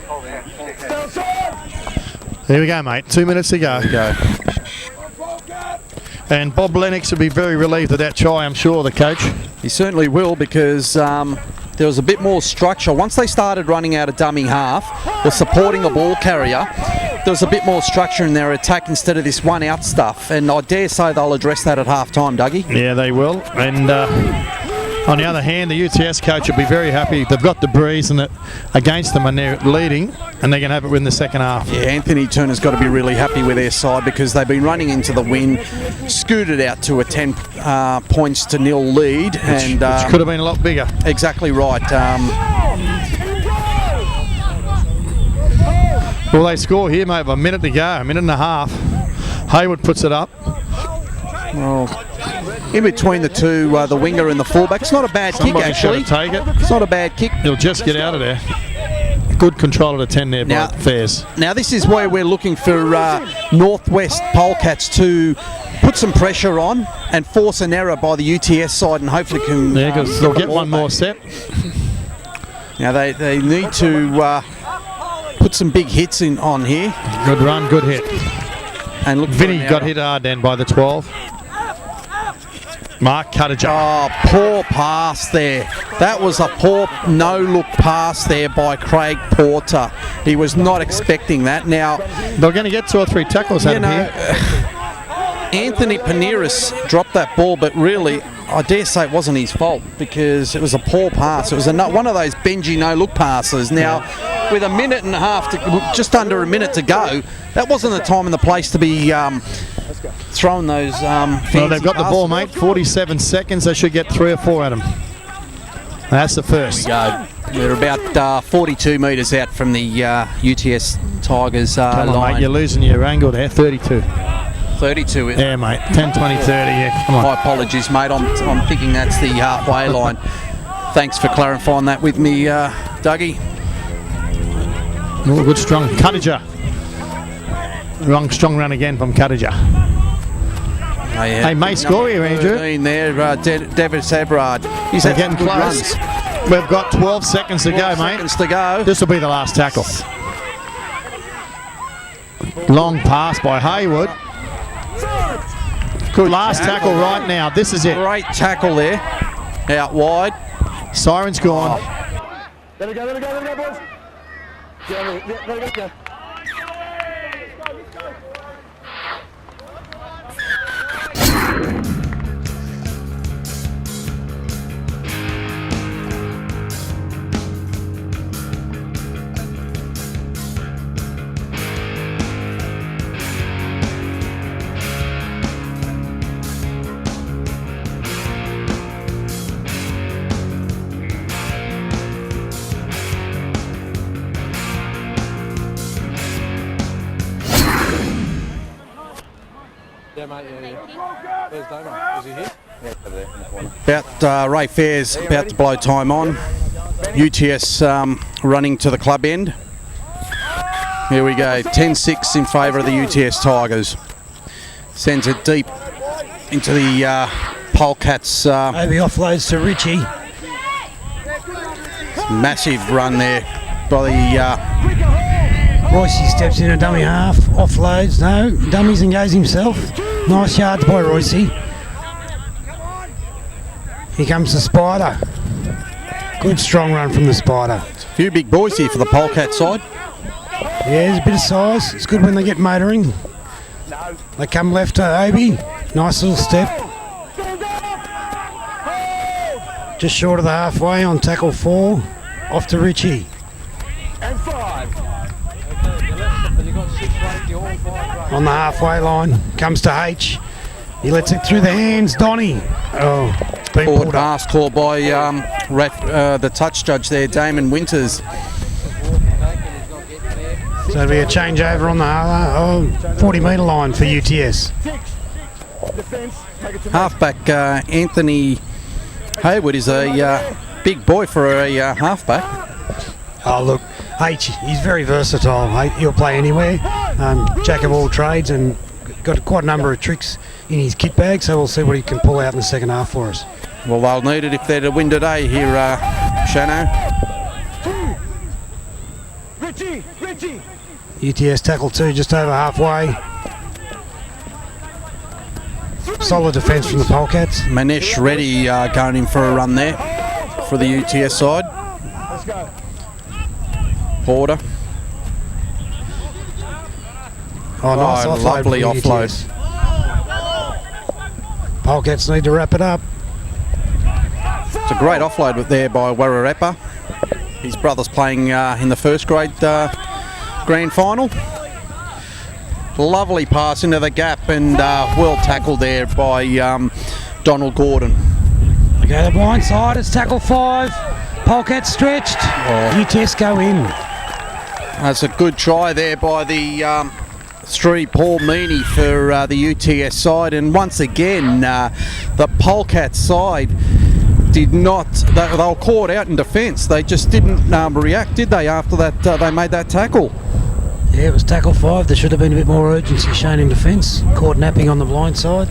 There we go, mate. 2 minutes to go. And Bob Lennox will be very relieved of that try, I'm sure, the coach. He certainly will, because there was a bit more structure. Once they started running out of dummy half, or supporting a ball carrier, there was a bit more structure in their attack instead of this one-out stuff. And I dare say they'll address that at half-time, Dougie. Yeah, they will. And on the other hand, the UTS coach will be very happy. They've got the breeze and it against them, and they're leading, and they're going to have it win the second half. Yeah, Anthony Turner's got to be really happy with their side, because they've been running into the wind, scooted out to a 10 points to 0 lead. Which could have been a lot bigger. Exactly right. Well, they score here, mate, with a minute to go, a minute and a half. Hayward puts it up. Well, in between the two, the winger and the fullback. It's not a bad kick, actually. Take it. It's not a bad kick. He'll just get out of there. Good control of the 10 there by Fairs. Now, this is where we're looking for Northwest Polecats to put some pressure on and force an error by the UTS side, and hopefully can... Yeah, because they'll get one more set. Now, they need to put some big hits on here. Good run, good hit. And look, Vinny got hit hard then by the 12. Mark Cuttager. Oh, poor pass there. That was a poor no-look pass there by Craig Porter. He was not expecting that. Now, they're going to get 2 or 3 tackles out of here. Anthony Paneris dropped that ball, but really, I dare say it wasn't his fault, because it was a poor pass. It was one of those Benji no-look passes. Now, with a minute and a half, just under a minute to go, that wasn't the time and the place to be throwing those well, they've got the ball, mate. 47 seconds. They should get 3 or 4 at them. That's the first. There we go. We're about 42 metres out from the UTS Tigers Come on, line. mate. You're losing your angle there. 32. 32. Yeah, mate. 10, 20, 30. Yeah, come on. My apologies, mate. I'm thinking that's the halfway line. Thanks for clarifying that with me, Dougie. Oh, good strong. Cuttager. Strong run again from Cuttager. They may score here, Andrew. 13 there, Davis Eberhard. He's They're had getting good close. runs. We've got 12 seconds to go, mate. Seconds to go. This will be the last tackle. Long pass by Haywood. Good last tackle right now. This is it. Great tackle there. Out wide. Siren's gone. Let it go, boys. Let it go. About Ray Fair's about to blow time on. UTS running to the club end. Here we go, 10-6 in favour of the UTS Tigers. Sends it deep into the Polecats. Maybe offloads to Richie. Massive run there by the... Royce steps in a dummy half, offloads, no, dummies and goes himself. Nice yards by Royce. Here comes the Spider. Good strong run from the Spider. A few big boys here for the Polecat side. Yeah, there's a bit of size. It's good when they get motoring. They come left to Obi. Nice little step. Just short of the halfway on tackle 4. Off to Richie. And 5. On the halfway line. Comes to H. He lets it through the hands. Donny. Oh, it's been Forward pulled up. pass called by the touch judge there, Damon Winters. So it'll be a changeover on the 40-metre line for UTS. Halfback Anthony Hayward is a big boy for a halfback. Oh, look, H, he's very versatile. He'll play anywhere. Jack of all trades and got quite a number of tricks in his kit bag, so we'll see what he can pull out in the second half for us. Well, they'll need it if they're to win today here, Shano. Richie. UTS tackle 2 just over halfway. Solid defence from the Polecats. Manish Reddy going in for a run there for the UTS side. Let's go. Border. Oh, nice offload. Lovely from offload. UTS. Polecats need to wrap it up. It's a great offload there by Warrarepa. His brother's playing in the first grade grand final. Lovely pass into the gap and well tackled there by Donald Gordon. Okay, the blind side, it's tackle 5. Polecats stretched. UTS go in. That's a good try there by the 3 Paul Meany for the UTS side, and once again the Polecat side did not, they were caught out in defence. They just didn't react, did they, after that they made that tackle? Yeah, it was tackle 5. There should have been a bit more urgency shown in defence. Caught napping on the blind side.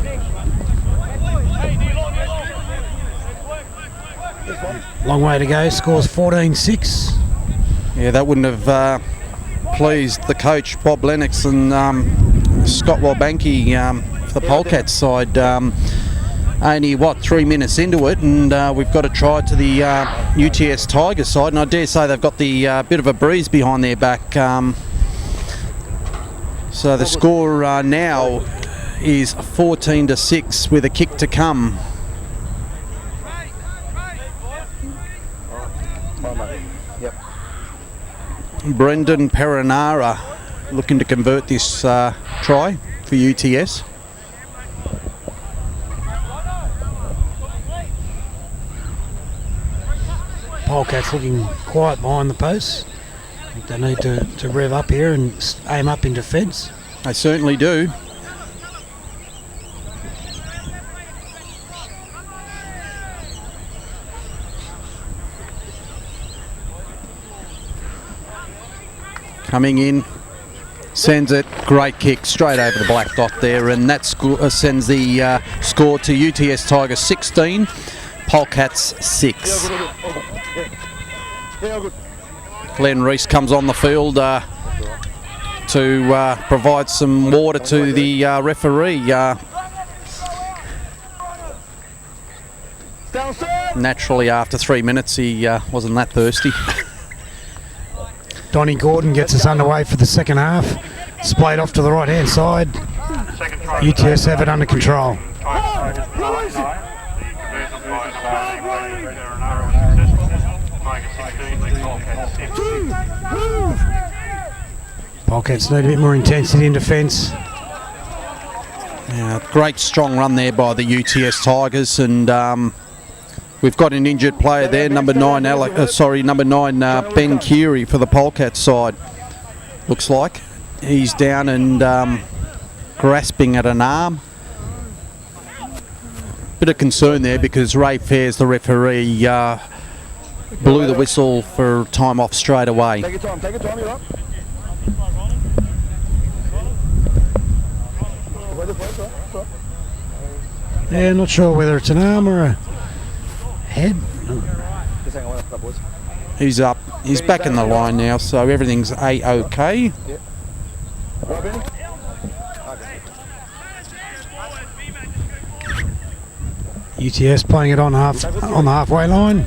Long way to go, scores 14-6. Yeah, that wouldn't have pleased the coach, Bob Lennox, and Scott Walbanky for the Polecats side. Only, 3 minutes into it, and we've got a try to the UTS Tigers side, and I dare say they've got the bit of a breeze behind their back. So the score now is 14-6 with a kick to come. Brendan Perenara looking to convert this try for UTS. Polecats looking quiet behind the posts. I think they need to rev up here and aim up in defence. They certainly do. Coming in Sends it, great kick, straight over the black dot there, and that sends the score to UTS Tigers 16, Polecats 6. Glenn Reese comes on the field to provide some water to the referee. Naturally, after 3 minutes, he wasn't that thirsty. Donnie Gordon gets us underway for the second half. Splayed off to the right-hand side. UTS have it under control. Polecats need a bit more intensity in defence. Yeah, great strong run there by the UTS Tigers, and we've got an injured player there, number 9 Ben Keary for the Polecats side. Looks like he's down and grasping at an arm. Bit of concern there because Ray Fairs, the referee, blew the whistle for time off straight away. Take your time, you're up. Yeah, not sure whether it's an arm or a head. Just hang on, boys. He's up. He's back in the line now, so everything's A-OK. Yeah. Right, Benny? Okay. UTS playing it on the halfway line.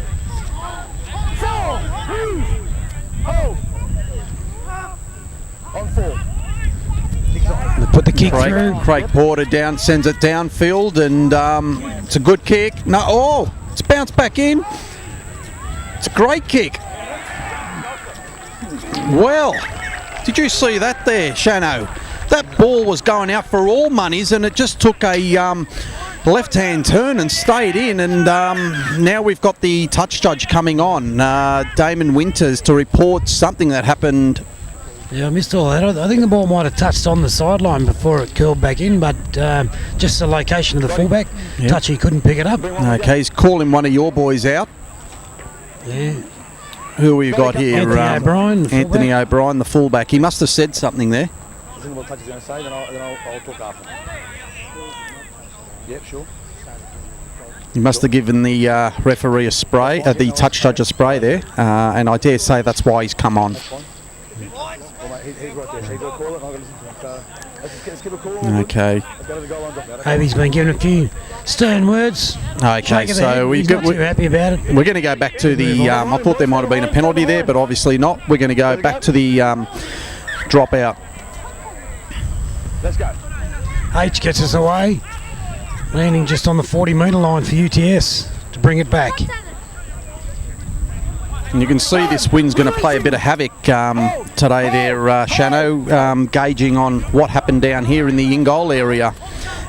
On 4. They put the kick through. Craig Porter sends it downfield, and it's a good kick. No, it's bounced back in. It's a great kick. Well, did you see that there, Shano? That ball was going out for all monies, and it just took a left-hand turn and stayed in, and now we've got the touch judge coming on, Damon Winters, to report something that happened. Yeah, I missed all that. I think the ball might have touched on the sideline before it curled back in, but just the location of the fullback. Yep. Touchy couldn't pick it up. Okay, he's calling one of your boys out. Yeah. Who have you got here? Anthony O'Brien, the Anthony fullback. O'Brien, the fullback. He must have said something there. Is what Touchy's going to say, then I'll talk after. Yep, sure. He must have given the referee a spray, the touch judge a spray there, and I dare say that's why he's come on. Well, mate, he's right there, so he's got to call it, and I'm going to listen to him. So let's give a call. Okay. Let's go to the goal line, drop out. Maybe he's been given a few stern words. Okay, so he's not too happy about it. we're going to go back to the. I thought there might have been a penalty there, but obviously not. We're going to go back to the dropout. Let's go. H gets us away, landing just on the 40-metre line for UTS to bring it back. And you can see this wind's going to play a bit of havoc today there, Shano, gauging on what happened down here in the in-goal area.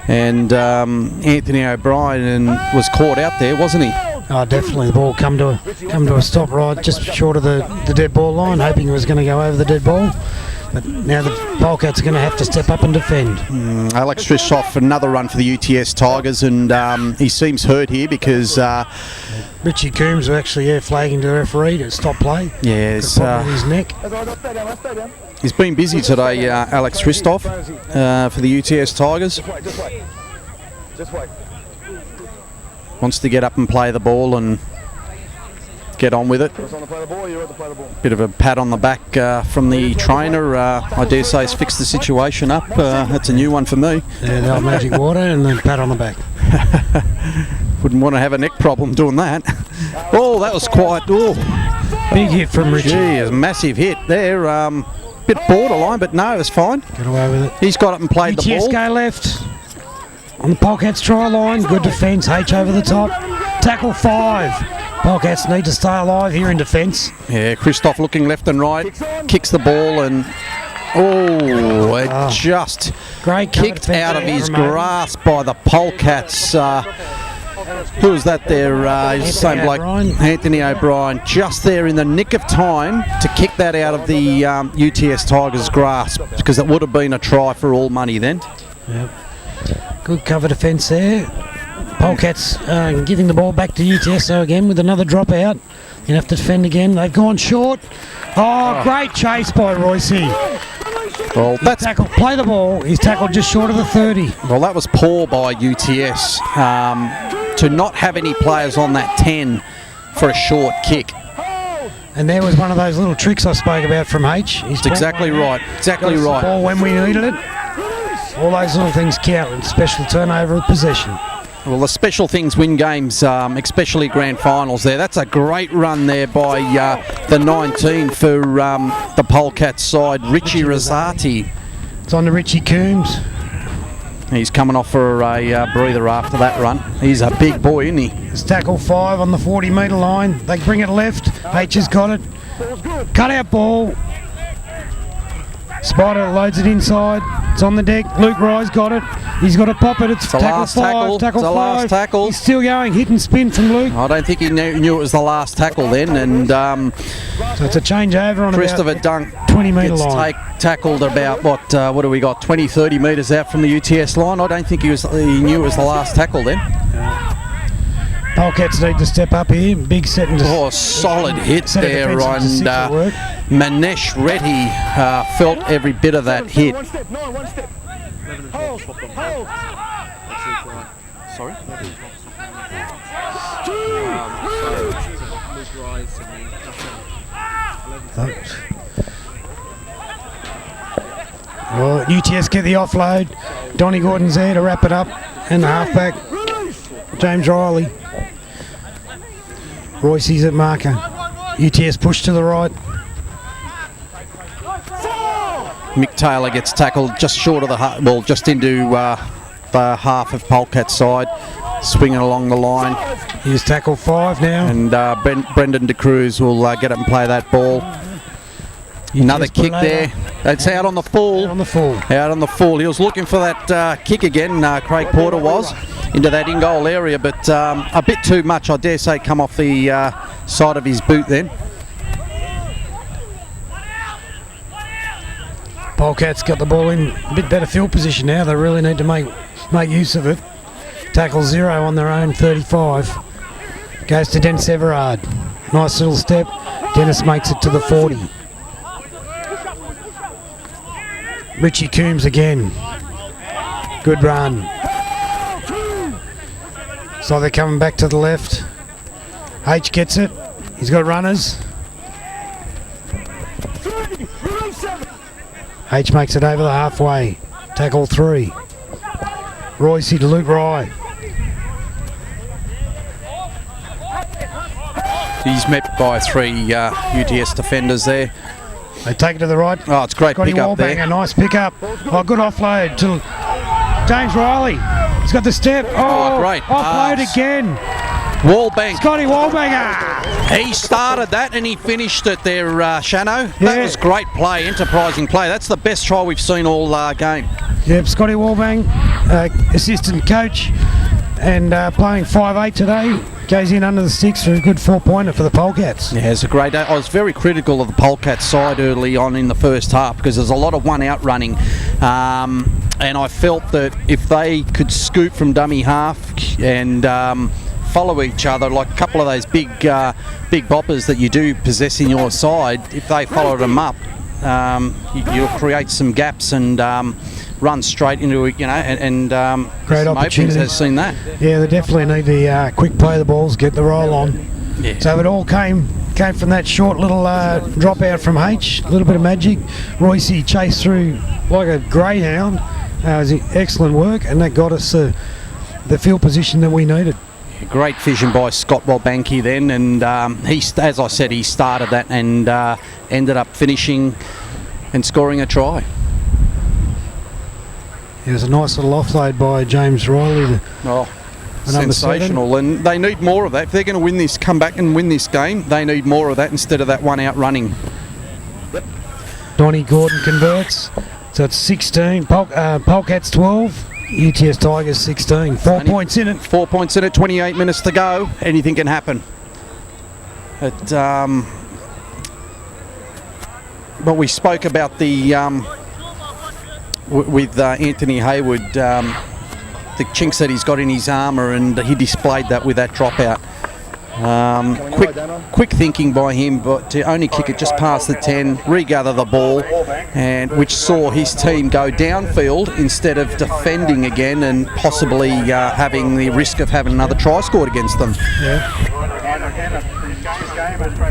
And Anthony O'Brien was caught out there, wasn't he? Oh, definitely. The ball come to a stop right just short of the dead ball line, hoping it was going to go over the dead ball. But now the Polecats are going to have to step up and defend. Alex Trishoff, another run for the UTS Tigers, and he seems hurt here because... Richie Coombs was actually flagging to the referee to stop play. Yes. His neck. He's been busy today, Alex Trishoff, for the UTS Tigers. Just wait. Wants to get up and play the ball and get on with it. Bit of a pat on the back from the trainer. I dare say he's fixed the situation up. That's a new one for me. Yeah, the old magic water and then pat on the back. Wouldn't want to have a neck problem doing that. Oh, that was quite... Oh. Big hit from Richie. Gee, a massive hit there. Bit borderline, but no, it's fine. Get away with it. He's got up and played the ball. UTS go left. On the Polecats try line. Good defence. H over the top. Tackle 5. Polecats need to stay alive here in defence. Yeah, Christoph looking left and right. Kicks the ball and... Oh, it just great kicked out of his grasp by the Polecats. Who was that there? Same bloke, Anthony O'Brien, just there in the nick of time to kick that out of the UTS Tigers' grasp, because it would have been a try for all money then. Yep. Good cover defence there. Polecats giving the ball back to UTS so again with another dropout. You have to defend again. They've gone short. Oh, great chase by Royce. Well, that's play the ball. He's tackled just short of the 30. Well, that was poor by UTS to not have any players on that 10 for a short kick. And there was one of those little tricks I spoke about from H. It's exactly right. Exactly right. Ball when we needed it. All those little things count. Special turnover of possession. Well, the special things win games, especially grand finals there. That's a great run there by the 19 for the Polecats side, Richie Rosati. It's on to Richie Coombs. He's coming off for a breather after that run. He's a big boy, isn't he? It's tackle 5 on the 40-metre line. They bring it left. H has got it. Cut out ball. Spider loads it inside. It's on the deck. Luke Rye's got it. He's got to pop it. It's tackle 5. Tackle 5. Last tackle. He's still going. Hit and spin from Luke. I don't think he knew it was the last tackle then. And so it's a changeover on Christopher about Dunk 20-metre line. Tackled about what do we got? 20-30 metres out from the UTS line. I don't think he knew it was the last tackle then. Polecats need to step up here. Big set and solid hit there on Manesh Reddy. Felt every bit of that hit. Sorry? Well, UTS get the offload. Donnie Gordon's there to wrap it up. And the halfback, James Riley. Royce's at marker. UTS push to the right. Mick Taylor gets tackled just short of the just into the half of Polecats side, swinging along the line. Here's tackle 5 now. And Brendan De Cruz will get up and play that ball. Another kick there. It's out on the full. Out on the full. Out on the full. He was looking for that kick again, Craig Porter was, into that in-goal area, but a bit too much, I dare say, come off the side of his boot then. Polecats got the ball in a bit better field position now. They really need to make use of it. Tackle 0 on their own 35. Goes to Dennis Everard. Nice little step. Dennis makes it to the 40. Richie Coombs again. Good run. So they're coming back to the left. H gets it. He's got runners. H makes it over the halfway. Tackle 3. Royce to Luke Rye. He's met by 3 UTS defenders there. They take it to the right. Oh, it's great pick up there. A nice pick up. Oh, good offload to James Riley. He's got the step. Oh, great. Offload again. Wallbank. Scotty Wallbanger. He started that and he finished it there, Shano. That was great play, enterprising play. That's the best try we've seen all game. Yep, Scotty Wallbang, assistant coach, and playing 5'8" today. Goes in under the sticks for a good 4-pointer for the Polecats. Yeah, it's a great day. I was very critical of the Polecats side early on in the first half because there's a lot of one-out running. And I felt that if they could scoop from dummy half and follow each other, like a couple of those big boppers that you do possess in your side, if they followed them up, you'll create some gaps and run straight into it, and great opportunity. Has seen that. Yeah, they definitely need to quick play the balls, get the roll on. Yeah. So it all came from that short little drop out from H, a little bit of magic. Royce chased through like a greyhound. It was excellent work, and that got us the field position that we needed. Great vision by Scott Walbanki then, and as I said, he started that and ended up finishing and scoring a try. It was a nice little offload by James Riley. Sensational, and they need more of that. If they're going to win this, come back and win this game, they need more of that instead of that one out running. Donnie Gordon converts, so it's 16, Polecats 12. UTS Tigers 16. 4 points in it. 4 points in it, 28 minutes to go. Anything can happen. But we spoke about the with Anthony Hayward, the chinks that he's got in his armour, and he displayed that with that dropout. Quick thinking by him, but to only kick it just past the 10, regather the ball, and which saw his team go downfield instead of defending again and possibly having the risk of having another try scored against them.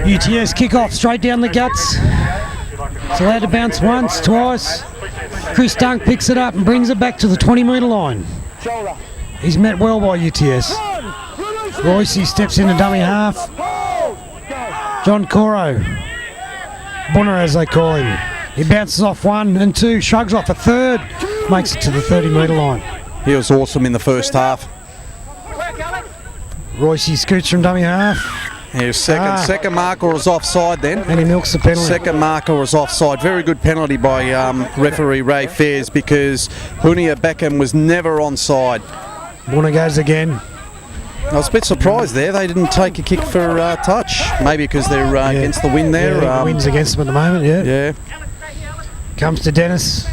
UTS kick-off straight down the guts. It's allowed to bounce once, twice. Chris Dunk picks it up and brings it back to the 20-metre line. He's met well by UTS. Royce steps in the dummy half. John Coro, Bunner as they call him. He bounces off 1 and 2, shrugs off a third, makes it to the 30-metre line. He was awesome in the first half. Royce scoots from dummy half. Yeah, second marker was offside then. And he milks the penalty. Second marker was offside. Very good penalty by referee Ray Fairs, because Hunia Beckham was never onside. Bunner goes again. I was a bit surprised there. They didn't take a kick for touch. Maybe because they're against the wind there. The wind's against them at the moment, Yeah. Comes to Dennis.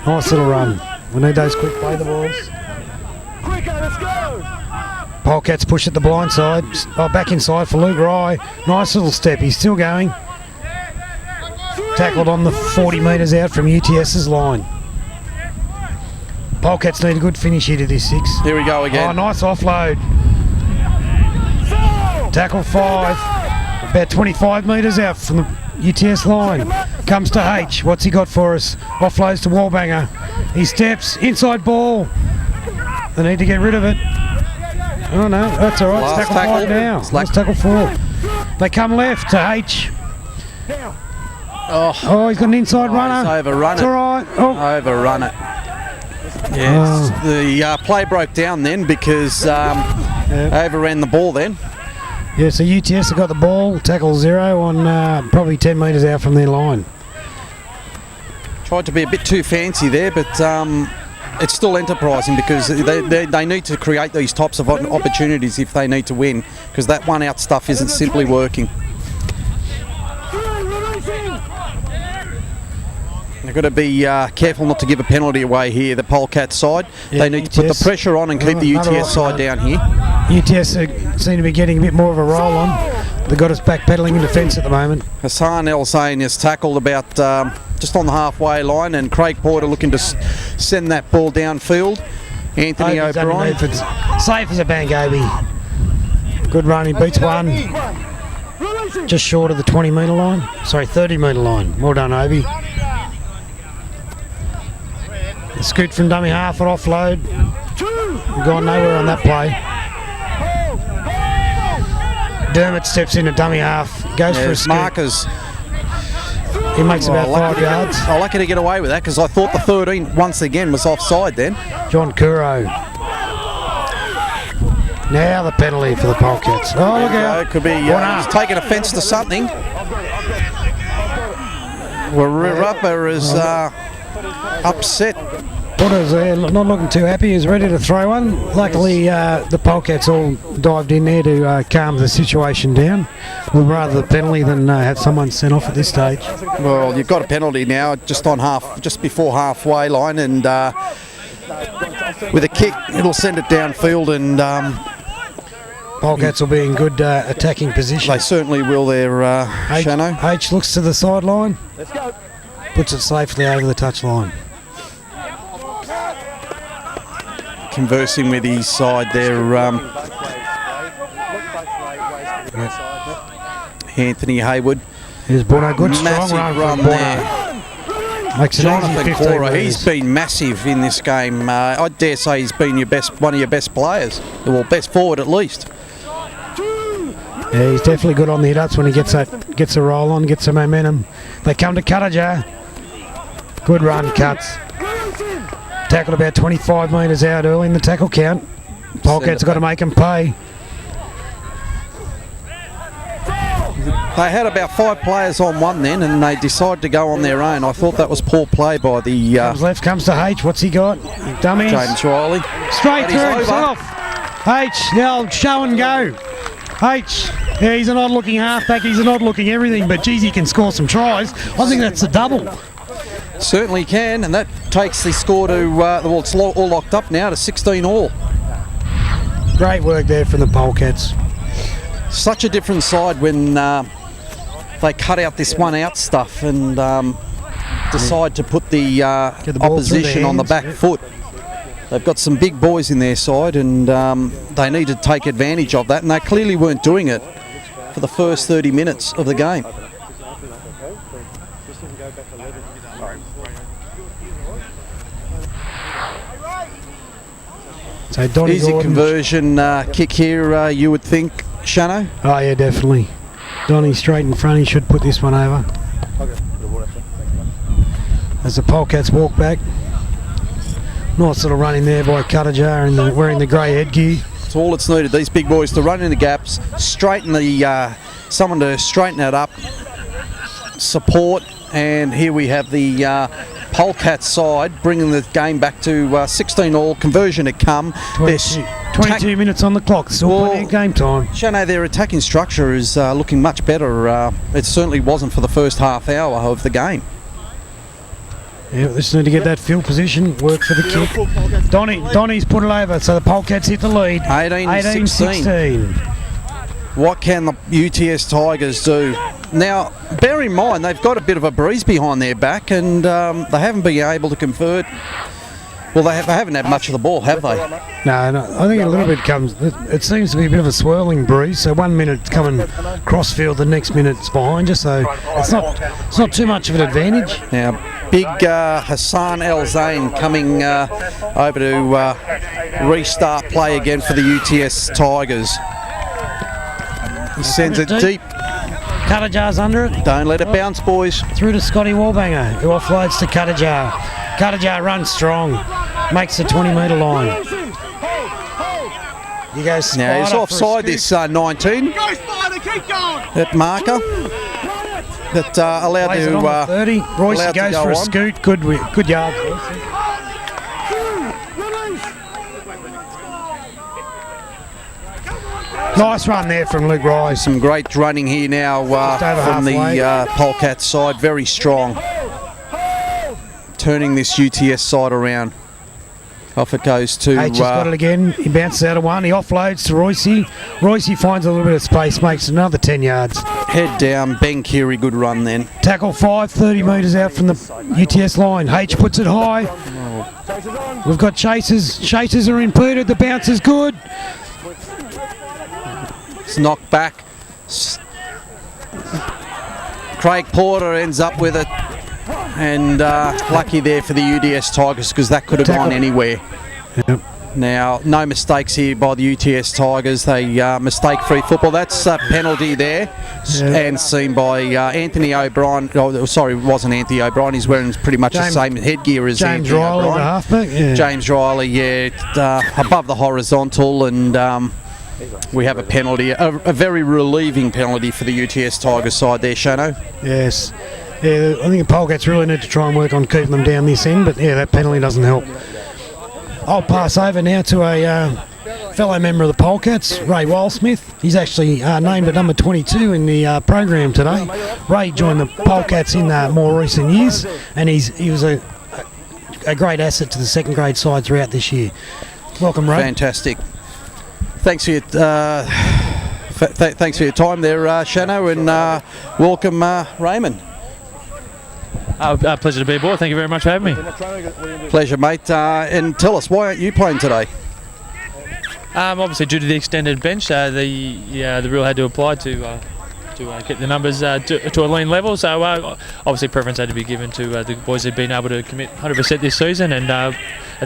Nice little run. We need those quick play the balls. Quicker, let's go! Polecats push at the blind side. Oh, back inside for Luke Rye. Nice little step. He's still going. Tackled on the 40 metres out from UTS's line. Polecats need a good finish here to this 6. Here we go again. Oh, nice offload. Tackle 5. About 25 metres out from the UTS line. Comes to H. What's he got for us? Offloads to Wallbanger. He steps. Inside ball. They need to get rid of it. Oh no, that's all right. It's tackle 5 now. Last tackle 4. They come left to H. Oh, he's got an inside runner. He's overrun it's it. All right. Oh. Overrun it. Yes, the play broke down then because overran the ball then. Yeah, so UTS have got the ball, tackle 0 on probably 10 metres out from their line. Tried to be a bit too fancy there, but it's still enterprising because they need to create these types of opportunities if they need to win, because that one out stuff isn't simply working. They've got to be careful not to give a penalty away here, the Polecat side. They need to put the pressure on and keep the UTS side down here. UTS seem to be getting a bit more of a roll on. They've got us backpedaling in defence at the moment. Hassan El Zain is tackled about just on the halfway line, and Craig Porter looking to send that ball downfield. Anthony O'Brien. Safe as a bank, Obi. Good run, he beats 1. Just short of the 20 metre line. Sorry, 30 metre line. Well done, Obi. The scoot from dummy half and offload. We've gone nowhere on that play. Dermott steps in at dummy half. Goes for a scoot. Markers. He makes about 5 yards. I'm lucky to get away with that because I thought the 13 once again was offside then. John Curo. Now the penalty for the Polecats. Oh, look out. It could be he's taking offence to something. Rupper is upset. Potter's there, not looking too happy. He's ready to throw one. Luckily, the Polecats all dived in there to calm the situation down. We'd rather the penalty than have someone sent off at this stage. Well, you've got a penalty now, just before halfway line, and with a kick, it'll send it downfield, and Polecats will be in good attacking position. They certainly will there, Shano. H looks to the sideline, puts it safely over the touchline. Conversing with his side there, Anthony Hayward. Here's Bono, good strong run there. Makes it Jonathan Cora, he's been massive in this game. I dare say he's been one of your best players, or best forward at least. Yeah, he's definitely good on the hit-ups when he gets a roll on, gets some momentum. They come to Cuttajar. Good run, Cuts. Tackled about 25 metres out early in the tackle count. Polecats got to make them pay. They had about 5 players on one then, and they decided to go on their own. I thought that was poor play by the... Comes left, comes to H. What's he got? Dummies. James Riley. Straight through, off. H, now show and go. H, yeah, he's an odd-looking halfback. He's an odd-looking everything, but geez, he can score some tries. I think that's a double. Certainly can, and that takes the score to, well, it's all locked up now to 16 all. Great work there from the Polecats. Such a different side when they cut out this one out stuff and decide to put the ball opposition on the back foot. They've got some big boys in their side and they need to take advantage of that, and they clearly weren't doing it for the first 30 minutes of the game. So Donnie Easy Gordon. conversion kick here, you would think, Shano? Oh yeah, definitely. Donnie straight in front, he should put this one over. As the Polecats walk back. Nice little run in there by Cuttajar and wearing the grey headgear. It's all it's needed, these big boys to run in the gaps, straighten the someone to straighten it up, support, and here we have the Polecat side bringing the game back to 16 all. Conversion to come. 22 minutes on the clock, still plenty of game time. Shano, their attacking structure is looking much better. It certainly wasn't for the first half hour of the game. Yeah, they just need to get that field position, work for the kick. Donnie's put it over, so the Polecats hit the lead. 18-16. What can the UTS Tigers do? Now, bear in mind, they've got a bit of a breeze behind their back and they haven't been able to convert. Well, they haven't had much of the ball, have they? No, I think a little bit comes. It seems to be a bit of a swirling breeze. So 1 minute it's coming crossfield, the next minute it's behind you. So it's not too much of an advantage. Now, big Hassan El Zain coming over to restart play again for the UTS Tigers. He sends it deep. Cuttajar's under it. Don't let it bounce, boys. Through to Scotty Wallbanger, who offloads to Cuttajar. Cuttajar runs strong, makes the 20-metre line. He goes now he's offside, this 19. That marker that allowed plays to it on 30. Royce goes for a scoot. Good yard. Nice run there from Luke Rice. Some great running here now from the Polecats side. Very strong. Turning this UTS side around. Off it goes to... H has got it again. He bounces out of one. He offloads to Royce. Royce finds a little bit of space, makes another 10 yards. Head down. Ben Keary, good run then. Tackle 5, 30 metres out from the UTS line. H puts it high. We've got chasers. Chasers are impeded. The bounce is good. It's knocked back. Craig Porter ends up with it. And lucky there for the UTS Tigers because that could have gone anywhere. Yep. Now, no mistakes here by the UTS Tigers. They mistake-free football. That's a penalty there, and seen by Anthony O'Brien. Oh, sorry, it wasn't Anthony O'Brien. He's wearing pretty much the same headgear as James Anthony Riley, O'Brien. the halfback. Yeah. James Riley, above the horizontal, and we have a penalty, a very relieving penalty for the UTS Tigers side there, Shano. Yes. Yeah, I think the Polecats really need to try and work on keeping them down this end, but yeah, that penalty doesn't help. I'll pass over now to a fellow member of the Polecats, Ray Wildsmith. He's actually named at number 22 in the program today. Ray joined the Polecats in more recent years, and he was a great asset to the second grade side throughout this year. Welcome, Ray. Fantastic. Thanks for your thanks for your time there, Shano, and welcome, Raymond. Pleasure to be aboard. Thank you very much for having me. Pleasure, mate. And tell us, why aren't you playing today? Obviously, due to the extended bench, the rule had to apply to get the numbers to a lean level. So obviously, preference had to be given to the boys who've been able to commit 100% this season. And at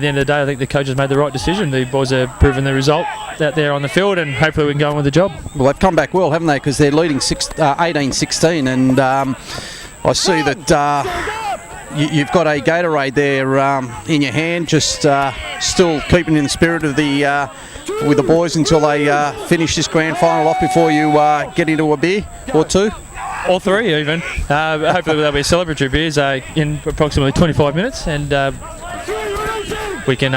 the end of the day, I think the coaches made the right decision. The boys have proven the result out there on the field, and hopefully we can go on with the job. Well, they've come back well, haven't they? Because they're leading 18-16, and I see that you've got a Gatorade there in your hand, just still keeping in the spirit of with the boys until they finish this grand final off before you get into a beer or two. Or three even. Hopefully there'll be celebratory beers in approximately 25 minutes, and we can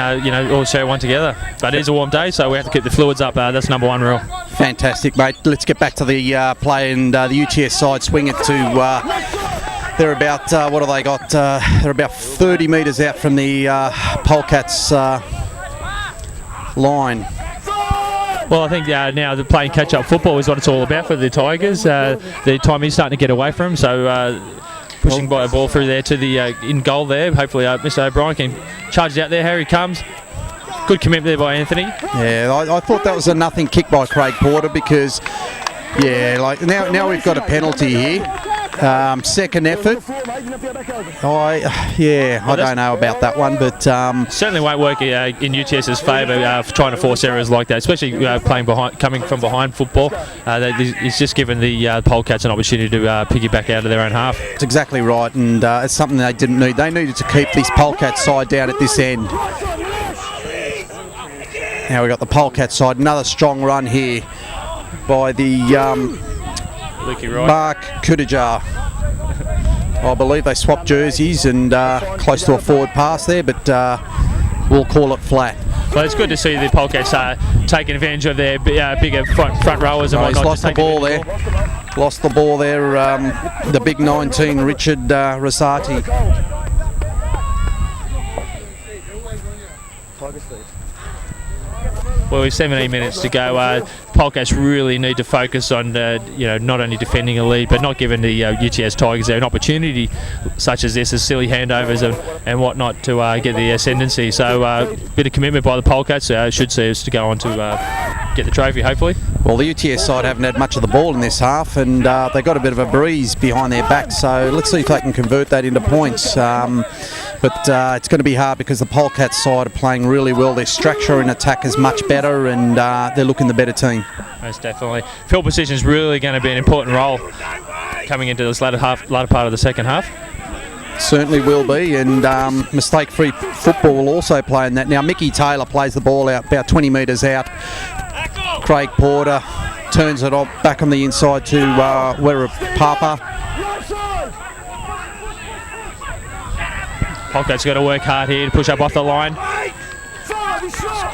all share one together. But it is a warm day, so we have to keep the fluids up. That's number one rule. Fantastic, mate. Let's get back to the play, and the UTS side swing it to... they're about, what have they got? They're about 30 metres out from the Polecats line. Well, I think now the playing catch-up football is what it's all about for the Tigers. The time is starting to get away from them, so pushing by a ball through there to the in goal there. Hopefully Mr. O'Brien can charge it out there. Here he comes. Good commitment there by Anthony. Yeah, I thought that was a nothing kick by Craig Porter because, yeah, like now we've got a penalty here. Second effort. I don't know about that one, but certainly won't work in UTS's favour trying to force errors like that, especially playing behind, coming from behind football. It's just given the Polecats an opportunity to piggyback out of their own half. It's exactly right, and it's something they didn't need. They needed to keep this Polecat side down at this end. Now we've got the Polecat side. Another strong run here by the Mark Kudajar. I believe they swapped jerseys and close to a forward pass there, but we'll call it flat. Well, it's good to see the Polecats taking advantage of their bigger front rowers and whatnot. He's lost the ball there. Lost the ball there, the big 19, Richard Rosati. Well, we've 17 minutes to go. Polecats really need to focus on, not only defending a lead, but not giving the UTS Tigers an opportunity such as this, as silly handovers and whatnot, to get the ascendancy. So, a bit of commitment by the Polecats should see us to go on to get the trophy, hopefully. Well, the UTS side haven't had much of the ball in this half, and they got a bit of a breeze behind their back. So let's see if they can convert that into points. But it's going to be hard because the Polecats side are playing really well. Their structure in attack is much better, and they're looking the better team. Most definitely. Field position is really going to be an important role coming into this latter part of the second half. Certainly will be, and mistake-free football will also play in that. Now, Mickey Taylor plays the ball out about 20 metres out. Craig Porter turns it off back on the inside to Werapapa. Polecats got to work hard here to push up off the line.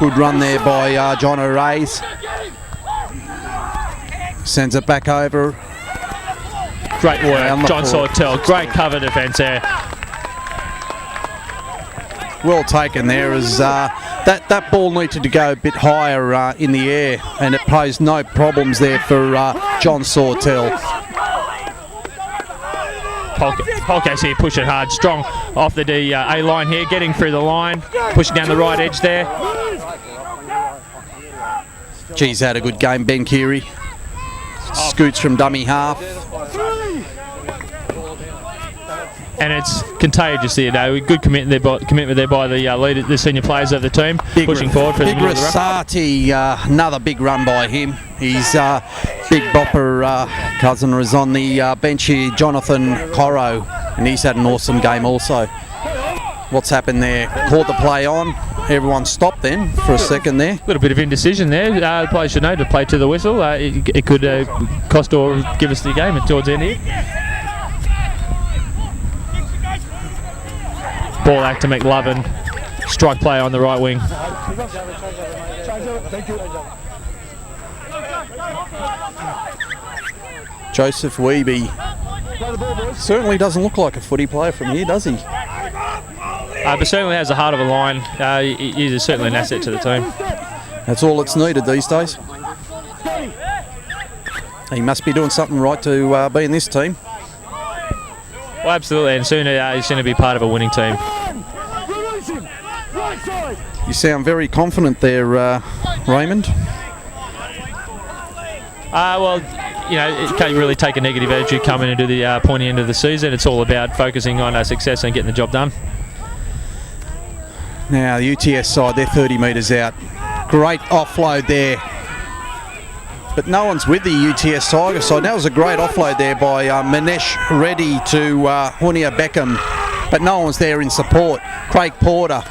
Good run there by John O'Reilly's. Sends it back over. Great work, John Sawtell. Great cover defence there. Well taken there, as that ball needed to go a bit higher in the air, and it posed no problems there for John Sawtell. Polecats here pushing hard, strong off the A line here, getting through the line, pushing down the right edge there. Geez, had a good game, Ben Keary. Scoots from dummy half. And it's contagious here, though. Good commitment there by the senior players of the team, pushing forward for the middle of the ruck. Rosati, another big run by him. His big bopper cousin is on the bench here, Jonathan Corro, and he's had an awesome game also. What's happened there? Caught the play on. Everyone stopped then for a second there. A little bit of indecision there. The players should know to play to the whistle. It could cost or give us the game towards the end here. Ball out to McLovin. Strike play on the right wing. Joseph Weeby certainly doesn't look like a footy player from here, does he? But certainly has the heart of a lion. He is certainly an asset to the team. That's all that's needed these days. He must be doing something right to be in this team. Well, absolutely, and soon he's going to be part of a winning team. You sound very confident there, Raymond. Well, it can't really take a negative attitude coming into the pointy end of the season. It's all about focusing on success and getting the job done. Now, the UTS side, they're 30 metres out. Great offload there. But no one's with the UTS Tigers side. That was a great offload there by Manesh Reddy to Hunia Beckham. But no one's there in support. Craig Porter,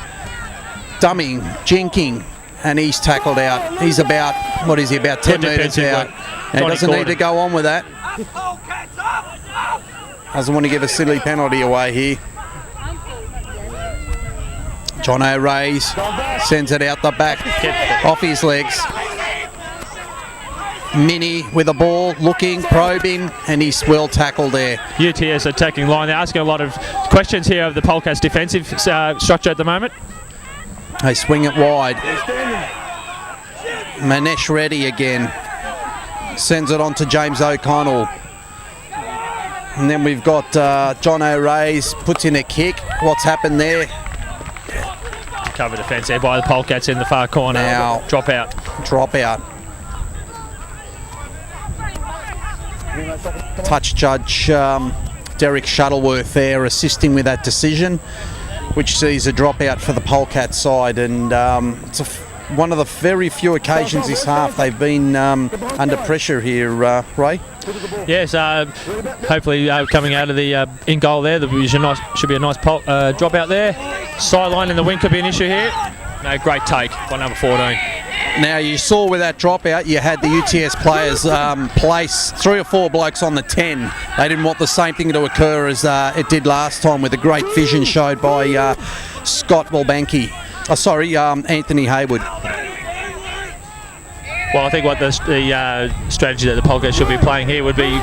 dumming, jinking, and he's tackled out. He's about, about 10 metres out. And he doesn't need to go on with that. Doesn't want to give a silly penalty away here. John O'Reilly's sends it out the back, off his legs. Mini with the ball, looking, probing, and he's well tackled there. UTS attacking line. They're asking a lot of questions here of the Polecats' defensive structure at the moment. They swing it wide. Manesh Reddy again. Sends it on to James O'Connell. And then we've got John O'Reilly's puts in a kick. What's happened there? Cover defence there by the Polecats in the far corner. Now, drop out. Touch judge Derek Shuttleworth there assisting with that decision, which sees a dropout for the Polecat side, and it's one of the very few occasions this half they've been under pressure here, Ray. Yes, hopefully coming out of the in goal there, should be a nice dropout there. Sideline in the wing could be an issue here. No, great take by number 14. Now you saw with that dropout, you had the UTS players place 3 or 4 blokes on the 10. They didn't want the same thing to occur as it did last time, with a great vision showed by Scott Walbanki. Anthony Hayward. Well, I think what the strategy that the Polecats should be playing here would be,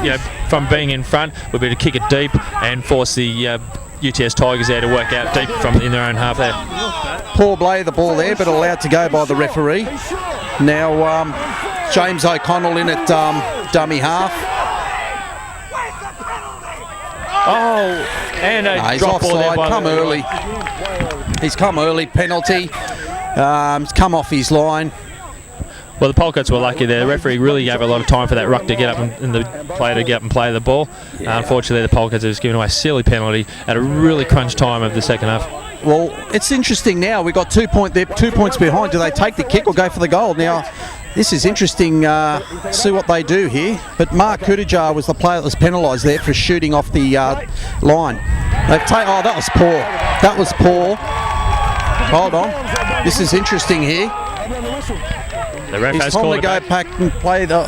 from being in front, would be to kick it deep and force the UTS Tigers there to work out deep from in their own half there. Poor play the ball there, but allowed to go by the referee. Now James O'Connell in at dummy half. Oh, and a he's drop ball there offside. He's come early. Penalty. He's come off his line. Well, the Polecats were lucky there. The referee really gave a lot of time for that ruck to get up and the player to get up and play the ball. Unfortunately, the Polecats have given away a silly penalty at a really crunch time of the second half. Well, it's interesting now. We've got 2 points behind. Do they take the kick or go for the goal? Now, this is interesting. See what they do here. But Mark Kudajar was the player that was penalised there for shooting off the line. That was poor. That was poor. Hold on. This is interesting here. The ref it's has time called to go back and play the.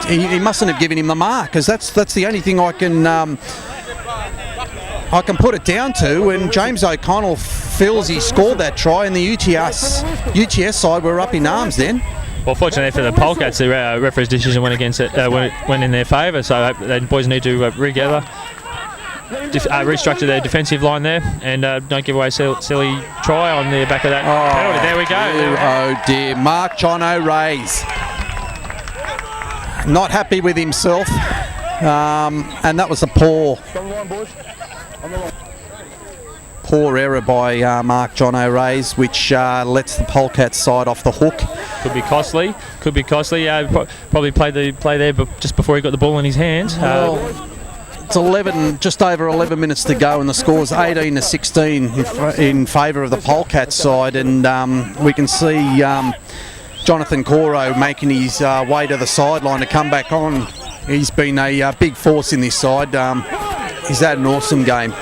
He mustn't have given him the mark, because that's the only thing I can put it down to. And James O'Connell feels he scored that try, and the UTS side were up in arms then. Well, fortunately for the Polecats, the referee's decision went against it, went in their favour. So the boys need to regather, restructure their defensive line there, and don't give away a silly try on the back of that penalty. There we go. Oh dear, Mark John O'Reilly's not happy with himself, and that was a poor error by Mark John O'Reilly's, which lets the Polecats side off the hook. Could be costly. Probably played the play there, but just before he got the ball in his hands. It's just over 11 minutes to go, and the score's 18-16 in favour of the Polecats side, and we can see Jonathan Coro making his way to the sideline to come back on. He's been a big force in this side. He's had an awesome game.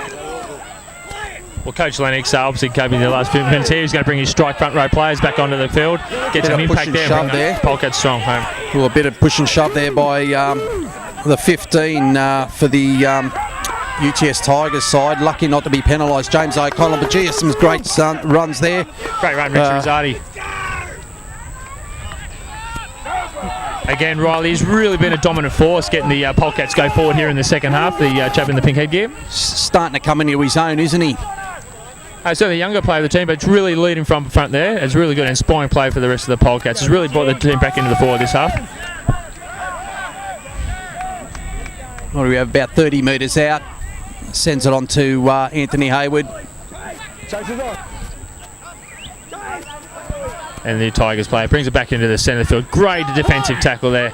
Well, Coach Lennox obviously came in the last few minutes here. He's going to bring his strike front row players back onto the field, get some impact there, and bring the Polecats strong home. Well, a bit of push and shove there by the 15 for the UTS Tigers side. Lucky not to be penalised, James O'Connell, but gee, some great runs there. Great run, Richard Rosati. Again, Riley's really been a dominant force getting the Polecats go forward here in the second half, the chap in the pink headgear. Starting to come into his own, isn't he? Certainly a younger player of the team, but it's really leading from front there. It's really good and inspiring play for the rest of the Polecats. It's really brought the team back into the forward this half. What do we have, about 30 metres out. Sends it on to Anthony Hayward. And the Tigers player brings it back into the centre of the field. Great defensive tackle there.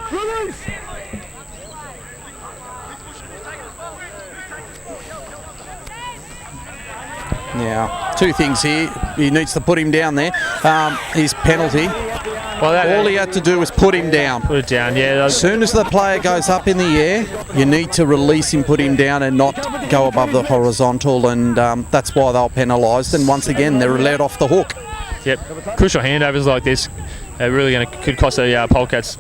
Now, two things here. He needs to put him down there. His penalty. Well, all he had to do was put him down. Put it down, yeah. As soon as the player goes up in the air, you need to release him, put him down, and not go above the horizontal, and that's why they were penalised. And once again, they're let off the hook. Yep, crucial handovers like this are really could cost the Polecats.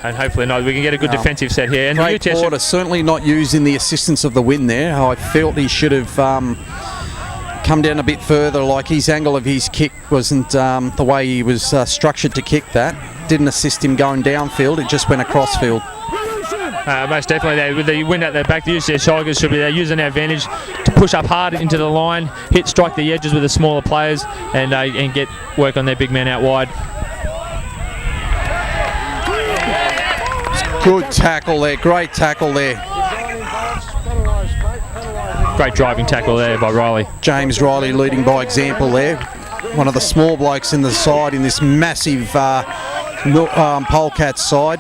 And hopefully not. We can get a good defensive set here. And Great Porter certainly not using the assistance of the wind there. I felt he should have come down a bit further. Like his angle of his kick wasn't the way he was structured to kick that. Didn't assist him going downfield. It just went across field. Most definitely, with the wind at their back, the UTS Tigers should be there using their advantage to push up hard into the line, strike the edges with the smaller players, and get work on their big men out wide. Good tackle there, great tackle there. Great driving tackle there by Riley. James Riley leading by example there. One of the small blokes in the side in this massive Polecats side.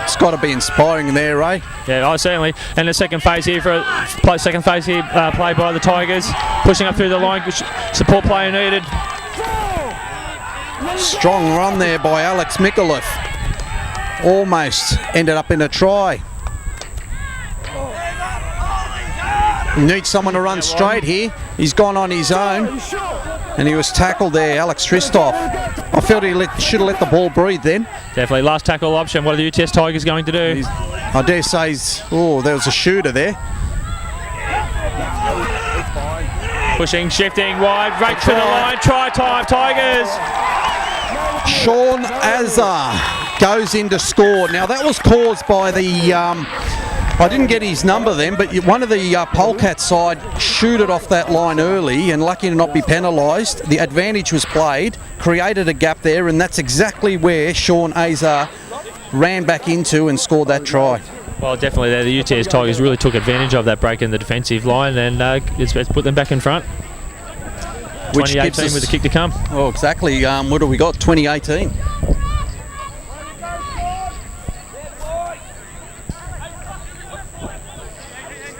It's got to be inspiring there, Ray. Yeah, certainly. And the second phase here played by the Tigers, pushing up through the line. Support player needed. Strong run there by Alex Mikulev. Almost ended up in a try. Needs someone to run straight here. He's gone on his own, and he was tackled there, Alex Christoph. I felt he should have let the ball breathe then. Definitely, last tackle option. What are the UTS Tigers going to do? I dare say, there was a shooter there. Pushing, shifting, wide, right to the line. Try time, Tigers. Sean Azar goes in to score. Now that was caused by the... I didn't get his number then, but one of the Polecat side shooted off that line early and lucky to not be penalised. The advantage was played, created a gap there, and that's exactly where Sean Azar ran back into and scored that try. Well, definitely there, the UTS Tigers really took advantage of that break in the defensive line, and it's put them back in front. Which 2018 with the kick to come. Oh, exactly. What have we got? 2018.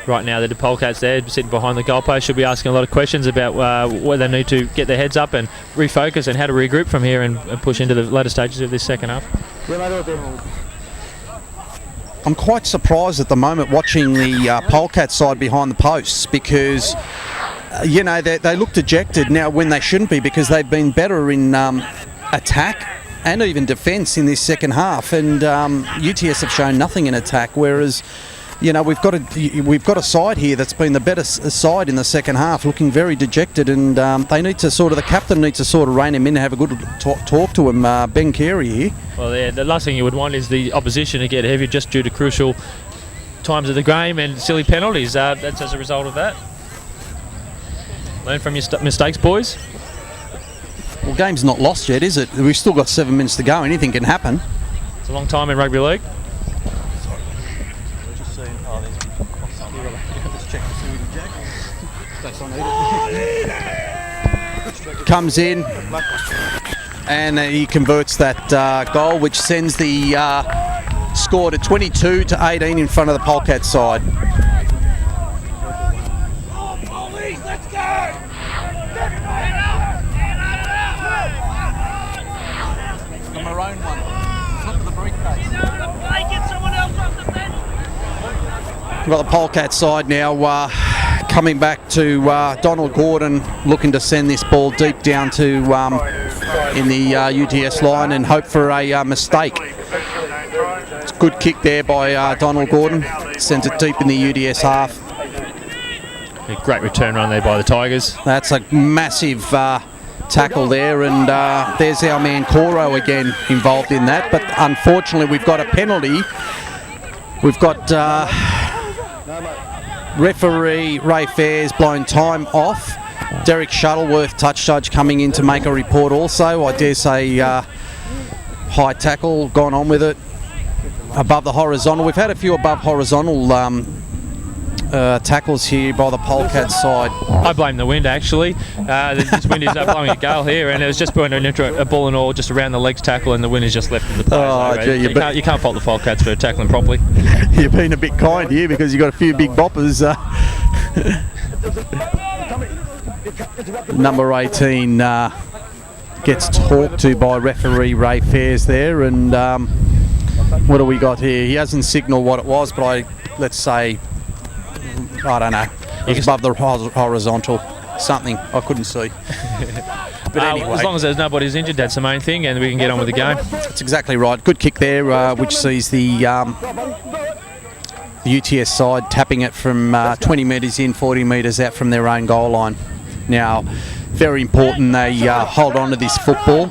Right now, the Polecats there sitting behind the goalpost should be asking a lot of questions about whether they need to get their heads up and refocus and how to regroup from here and push into the later stages of this second half. I'm quite surprised at the moment watching the Polecat side behind the posts because, they look dejected now when they shouldn't be because they've been better in attack and even defence in this second half, and UTS have shown nothing in attack, whereas we've got a side here that's been the better side in the second half, looking very dejected, and the captain needs to sort of rein him in and have a good talk to him, Ben Carey here. Well, yeah, the last thing you would want is the opposition to get heavy just due to crucial times of the game and silly penalties. That's as a result of that. Learn from your mistakes, boys. Well, game's not lost yet, is it? We've still got 7 minutes to go. Anything can happen. It's a long time in rugby league. Comes in and he converts that goal, which sends the score to 22-18 in front of the Polecat side. The maroon one. Flip of the briefcase. We've got the Polecat side now coming back to Donald Gordon, looking to send this ball deep down to in the UTS line and hope for a mistake. It's a good kick there by Donald Gordon. Sends it deep in the UTS half. A great return run there by the Tigers. That's a massive tackle there, and there's our man Coro again involved in that. But unfortunately, we've got a penalty. We've got referee Ray Fairs blowing time off. Derek Shuttleworth, touch judge, coming in to make a report also. I dare say high tackle, gone on with it. Above the horizontal. We've had a few above horizontal tackles here by the Polecat side. I blame the wind, actually. This wind is blowing a gale here, and it was just putting a ball and all just around the legs tackle, and the wind is just left in the players. You can't fault the Polecats for tackling properly. You've been a bit kind here because you've got a few big boppers. Number 18 gets talked to by referee Ray Fairs there, and what do we got here? He hasn't signalled what it was, but let's say, I don't know, it was above the horizontal, something I couldn't see. But anyway, as long as there's nobody's injured, that's the main thing, and we can get on with the game. That's exactly right. Good kick there, which sees the UTS side tapping it from 20 metres in, 40 metres out from their own goal line. Now, very important they hold on to this football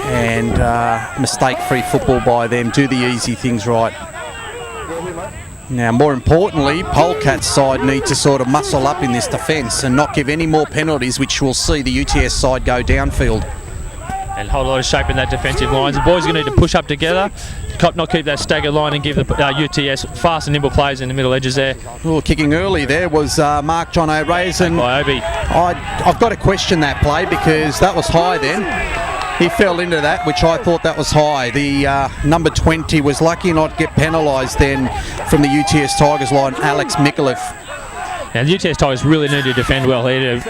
and mistake-free football by them, do the easy things right. Now, more importantly, Polecats side need to sort of muscle up in this defence and not give any more penalties, which will see the UTS side go downfield. and hold a lot of shape in that defensive lines. The boys are going to need to push up together, not keep that staggered line, and give the UTS fast and nimble players in the middle edges there. Oh, kicking early there was Mark John O'Reilly. And by Obi. I've got to question that play because that was high then. He fell into that, which I thought that was high. The number 20 was lucky not to get penalised then from the UTS Tigers line, Alex Mikulev. Now the UTS Tigers really need to defend well here.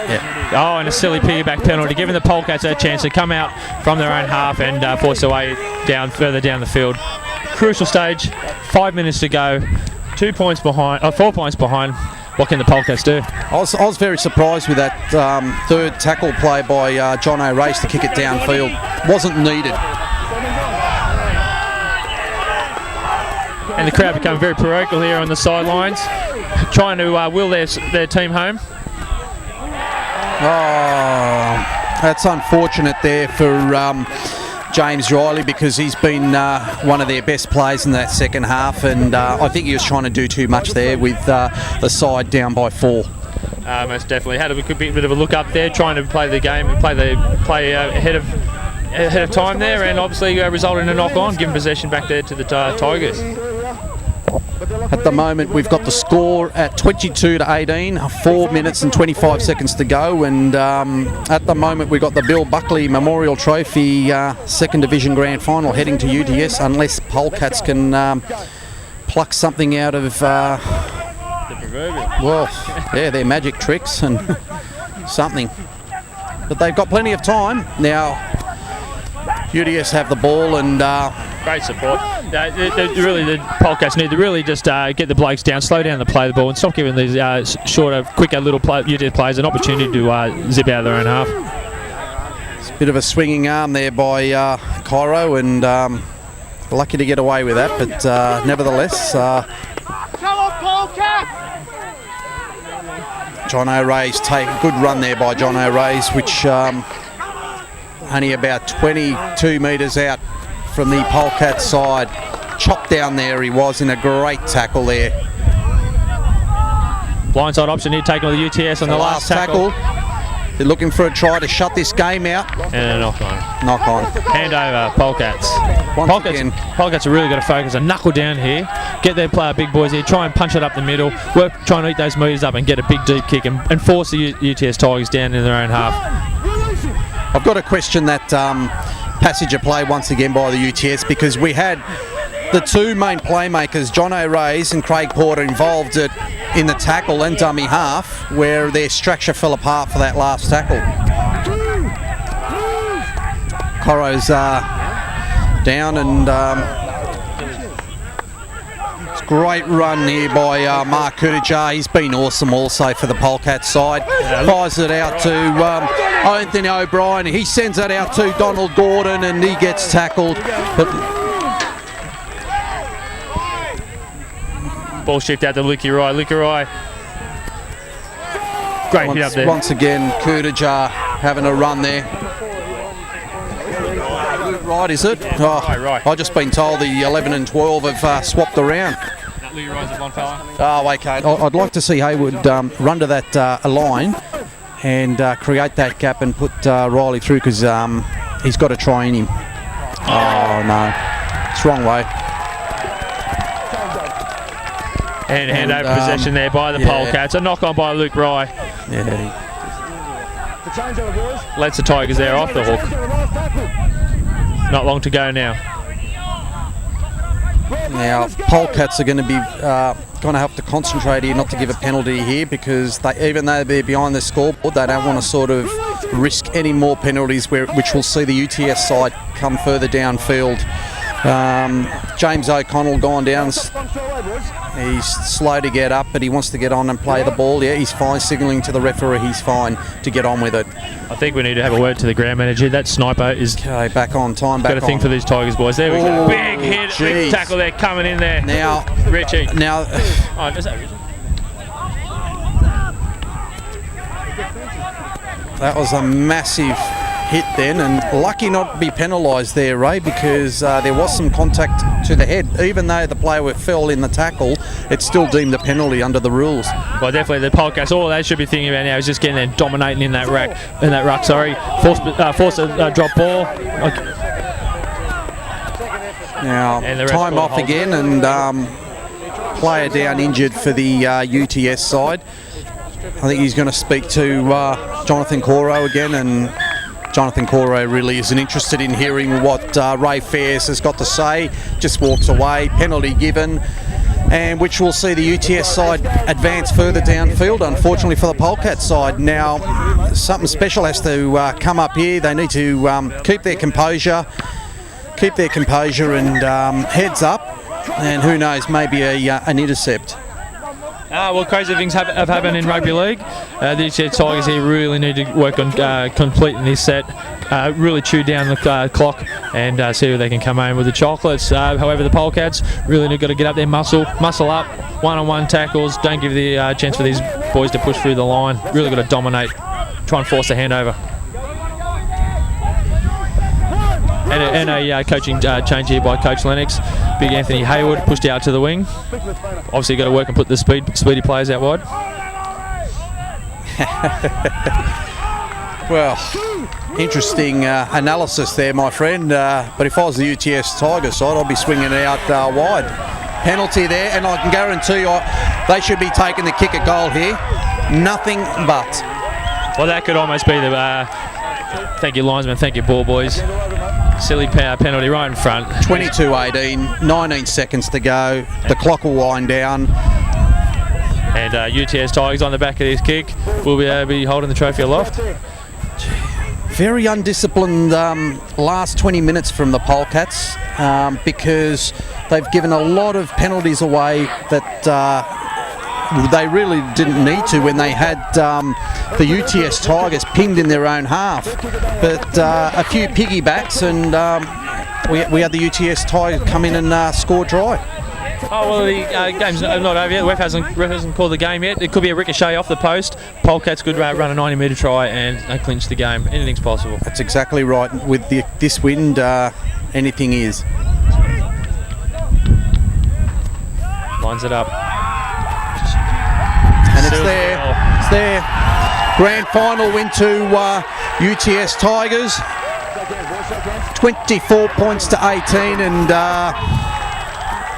Oh, and a silly piggyback penalty, giving the Polecats a chance to come out from their own half and force their way further down the field. Crucial stage, 5 minutes to go, 4 points behind. What can the Polecats do? I was very surprised with that third tackle play by John O'Reilly to kick it downfield. Wasn't needed. And the crowd become very parochial here on the sidelines, trying to will their team home. Oh, that's unfortunate there for James Riley, because he's been one of their best players in that second half, and I think he was trying to do too much there with the side down by 4. Most definitely had a bit of a look up there, trying to play the game and play ahead of time there, and obviously resulted in a knock on, giving possession back there to the Tigers. At the moment, we've got the score at 22-18, 4 minutes and 25 seconds to go, and at the moment we've got the Bill Buckley Memorial Trophy Second Division Grand Final heading to UTS, unless Polecats can pluck something out of the proverbial. Well, yeah, their magic tricks and something. But they've got plenty of time now. UTS have the ball and great support. The Polecats need to really just get the blokes down, slow down the play of the ball, and stop giving these shorter, quicker little UTS players an opportunity to zip out of their own half. It's a bit of a swinging arm there by Cairo, and lucky to get away with that, but nevertheless. John O'Reilly's a good run there by John O'Reilly's, which only about 22 metres out from the Polecat side. Chopped down there he was in a great tackle there. Blindside option here taken with the UTS on the last tackle. They're looking for a try to shut this game out. And a knock on. Knock on. Hand over, Polecats. Polecats are really got to focus and knuckle down here. Get their big boys here, try and punch it up the middle, try and eat those metres up and get a big deep kick and force the UTS Tigers down in their own half. I've got to question that passage of play once again by the UTS, because we had the two main playmakers, John O'Reilly and Craig Porter, involved in the tackle and dummy half, where their structure fell apart for that last tackle. Coro's down, and it's a great run here by Mark Kurtajar. He's been awesome also for the Polecat side. Fires it out to Anthony O'Brien. He sends that out to Donald Gordon, and he gets tackled. But ball shift out to Luke Rai. Great hit up there. Once again, Kurtajar having a run there. Right, is it? Oh, right. I've just been told the 11 and 12 have swapped around. That Luke Rai's a blonde fella. Oh, okay. I'd like to see Haywood run to that line and create that gap and put Riley through, because he's got to try in him. Oh, no. It's the wrong way. And hand over possession there by the Polecats. A knock on by Luke Rai. Yeah. Lets the Tigers there off the hook. Not long to go now. Now, Polecats are going to be going to have to concentrate here not to give a penalty here, because even though they're behind the scoreboard, they don't want to sort of risk any more penalties, which will see the UTS side come further downfield. James O'Connell gone down. He's slow to get up, but he wants to get on and play the ball. Yeah, he's fine, signalling to the referee he's fine to get on with it. I think we need to have a word to the ground manager. That sniper is back on time. Got a thing for these Tigers boys. There we go. Big hit, big tackle there coming in there. Now, Richie. Now, is that Richie? That was a massive hit then, and lucky not to be penalised there, Ray, because there was some contact to the head. Even though the player fell in the tackle, it's still deemed a penalty under the rules. Well, definitely the Polecats, all they should be thinking about now is just getting there and dominating in that ruck. Force a drop ball. Now, time off again, and player down injured for the UTS side. I think he's going to speak to Jonathan Coro again, and Jonathan Coro really isn't interested in hearing what Ray Fairs has got to say. Just walks away, penalty given, and which will see the UTS side advance further downfield, unfortunately for the Polecat side. Now, something special has to come up here. They need to keep their composure and heads up, and who knows, maybe an intercept. Well, crazy things have happened in rugby league. The UTS Tigers here really need to work on completing this set, really chew down the clock and see if they can come home with the chocolates. However, the Polecats really got to get up there, muscle up, one-on-one tackles. Don't give the chance for these boys to push through the line. Really got to dominate, try and force a handover. And a coaching change here by Coach Lennox. Big Anthony Hayward pushed out to the wing. Obviously got to work and put the speedy players out wide. Well, interesting analysis there, my friend. But if I was the UTS Tigers side, I'd be swinging it out wide. Penalty there, and I can guarantee you they should be taking the kick at goal here. Nothing but. Well, that could almost be the... thank you, linesman. Thank you, ball boys. Silly penalty right in front. 22-18, 19 seconds to go. The clock will wind down. And UTS Tigers on the back of this kick will be holding the trophy aloft. Very undisciplined last 20 minutes from the Polecats because they've given a lot of penalties away that they really didn't need to when they had the UTS Tigers pinned in their own half. But a few piggybacks, and we had the UTS Tigers come in and score dry. Oh, well, the game's not over yet. The ref hasn't called the game yet. It could be a ricochet off the post. Polecats could run a 90-metre try and clinch the game. Anything's possible. That's exactly right. With this wind, anything is. Lines it up. And it's there. It's there. Grand final win to UTS Tigers. 24 points to 18, and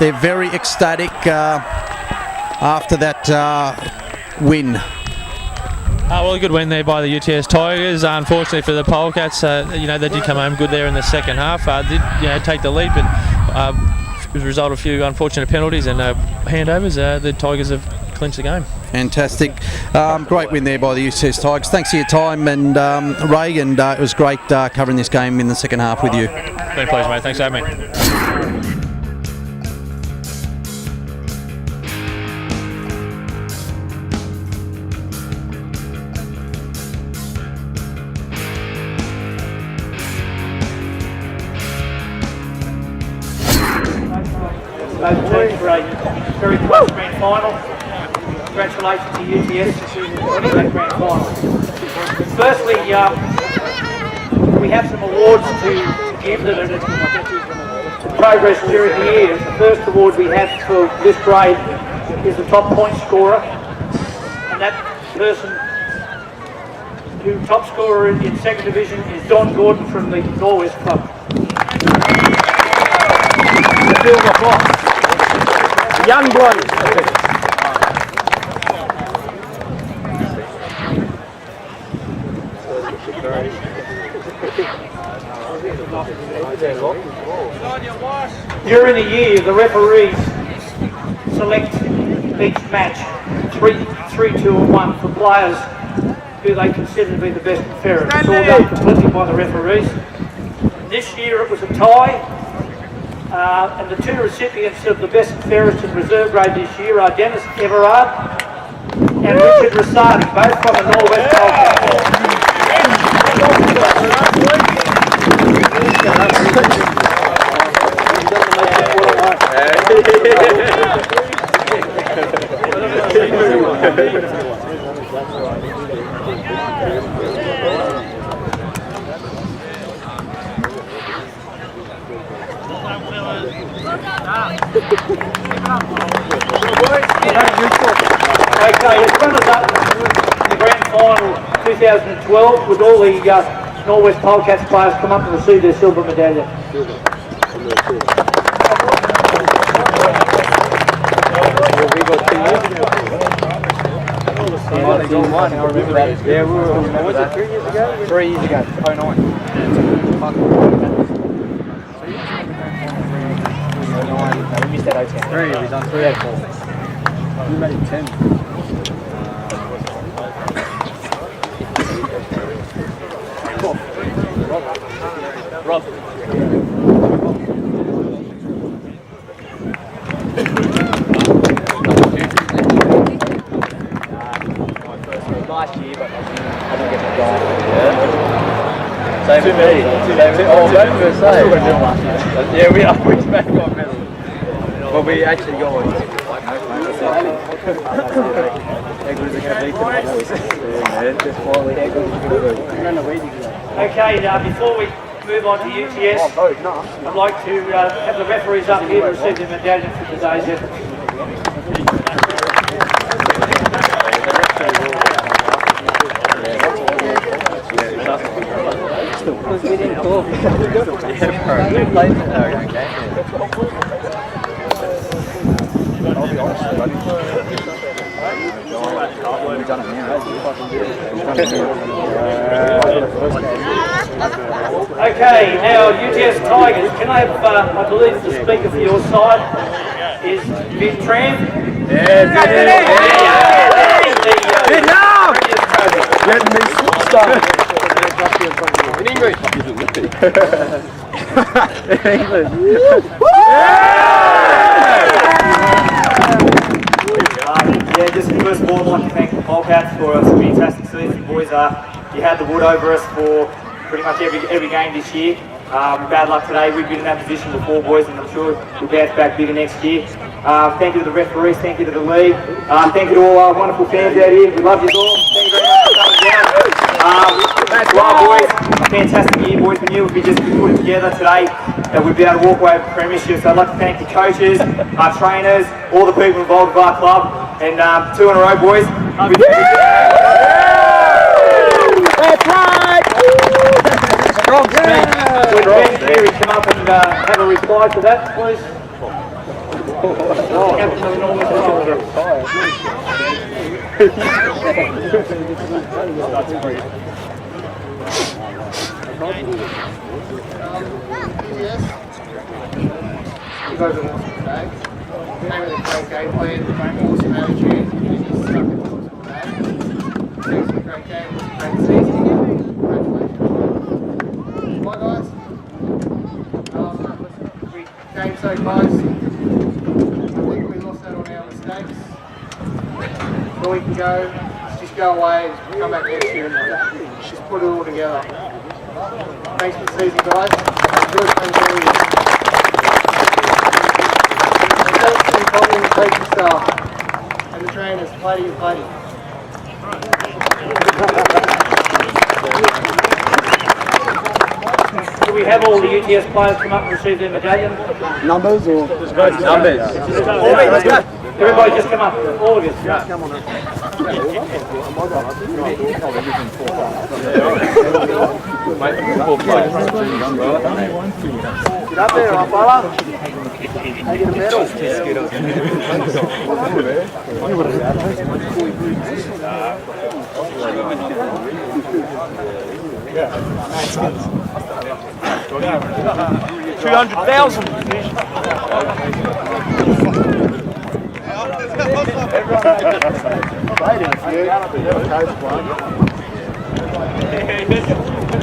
they're very ecstatic after that win. Well, a good win there by the UTS Tigers. Unfortunately for the Polecats, they did come home good there in the second half. Did take the lead, but as a result of a few unfortunate penalties and handovers, the Tigers have clinched the game. Fantastic. Great win there by the UTS Tigers. Thanks for your time, and Ray, and it was great covering this game in the second half with you. Been a pleasure, mate. Thanks for having me. Both teams for a very close grand final. Congratulations to UTS to winning that grand final. Firstly, we have some awards to give that are progress during the year. The first award we have for this grade is the top point scorer, and that person who top scorer in second division is Don Gordon from the Norwest Club. Young bloke. During the year, the referees select each match 3, 2 and 1 for players who they consider to be the best and fairest. It's all done completely by the referees. This year it was a tie. And the two recipients of the best and fairest and reserve grade this year are Dennis Everard and Richard Rosati, both from the Norwest Polecats. Okay, as runners up in the grand final 2012, would all the Norwest Polecats players come up and receive their silver medallion? I remember that. Yeah, was it 3 years ago? 3 years ago, 09. We missed that 010. 3, we've done 3 out of 4. You made it 10. Rob. Last year, but I didn't get the goal. Yeah. Same with me. Yeah, we back on medal. Well, we actually got one. How good is it going to be for the boys? Yeah, man. Just quietly, how good is it going to be? Okay, before we move on to UTS, I'd like to have the referees up here to receive the medallion for today's effort. Okay, now UTS Tigers, can I have, I believe the speaker for your side is Vic Tram? Let me start. In English. In English. Yeah, just first of all, I'd like to thank the Polecats for a fantastic season. Boys, you had the wood over us for pretty much every game this year. Bad luck today, we've been in that position before, boys, and I'm sure we'll bounce back bigger next year. Thank you to the referees, thank you to the league, thank you to all our wonderful fans out here. We love you all. Thank you very much for coming down. To our boys, a fantastic year, boys. We knew if we just put it together today that we'd be able to walk away with the Premiership. So I'd like to thank the coaches, our trainers, all the people involved with our club, and 2 in a row, boys. That's right! Strong speech. Would Ben Cleary come up and have a reply to that, please? Captain of the Norwest You guys are awesome today. Came with a great game plan, awesome attitude, and you stuck it awesome today. Thanks for the great game, it was a great season. Congratulations. Bye guys. We came so close. I think we lost out on our mistakes. All we can go, just go away and come back next year and just put it all together. Thanks for the season, guys. Good things for you. Thanks to the coaching staff and the trainers, Plady and Plady. Do we have all the UTS players come up and receive their medallion? Numbers or? Numbers. Everybody just come up. All of you. Come on up. Get up there, fella. I get a medal.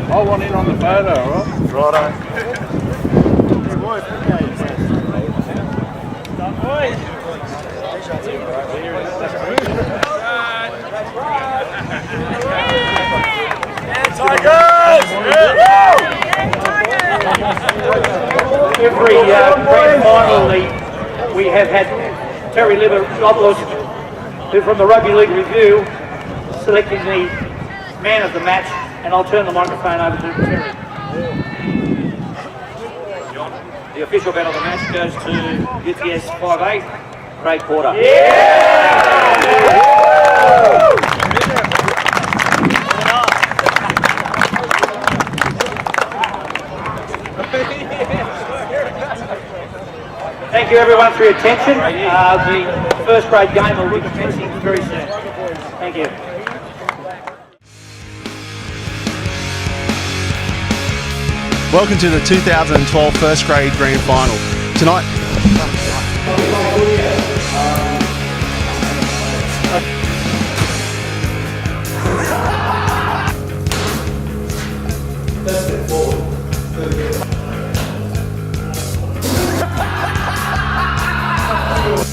I want in on the photo, alright? Righto. Every grand final we have had Terry Liverpolis, who from the Rugby League Review, selecting the man of the match, and I'll turn the microphone over to Terry. The official bet of the match goes to UTS 5'8", Craig Porter. Thank you everyone for your attention. The first grade game will be commencing very soon. Thank you. Welcome to the 2012 first grade grand final. Tonight,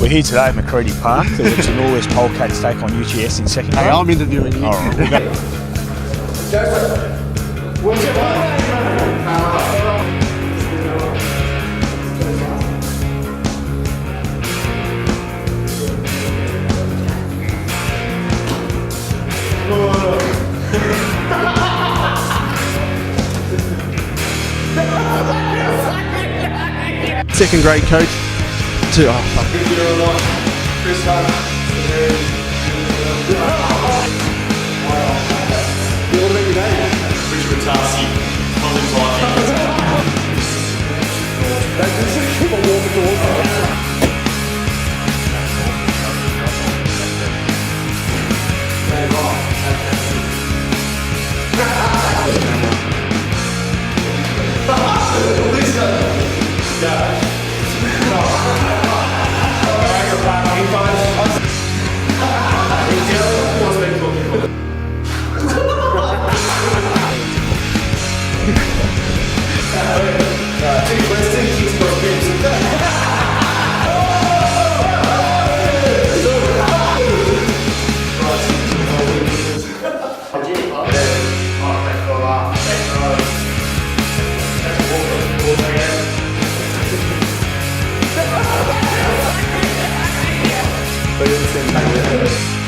we're here today at Macready Park to watch the Norwest Polecats take on UTS in second grade. hey, I'm interviewing you. All right, we'll go. Second grade coach to But it's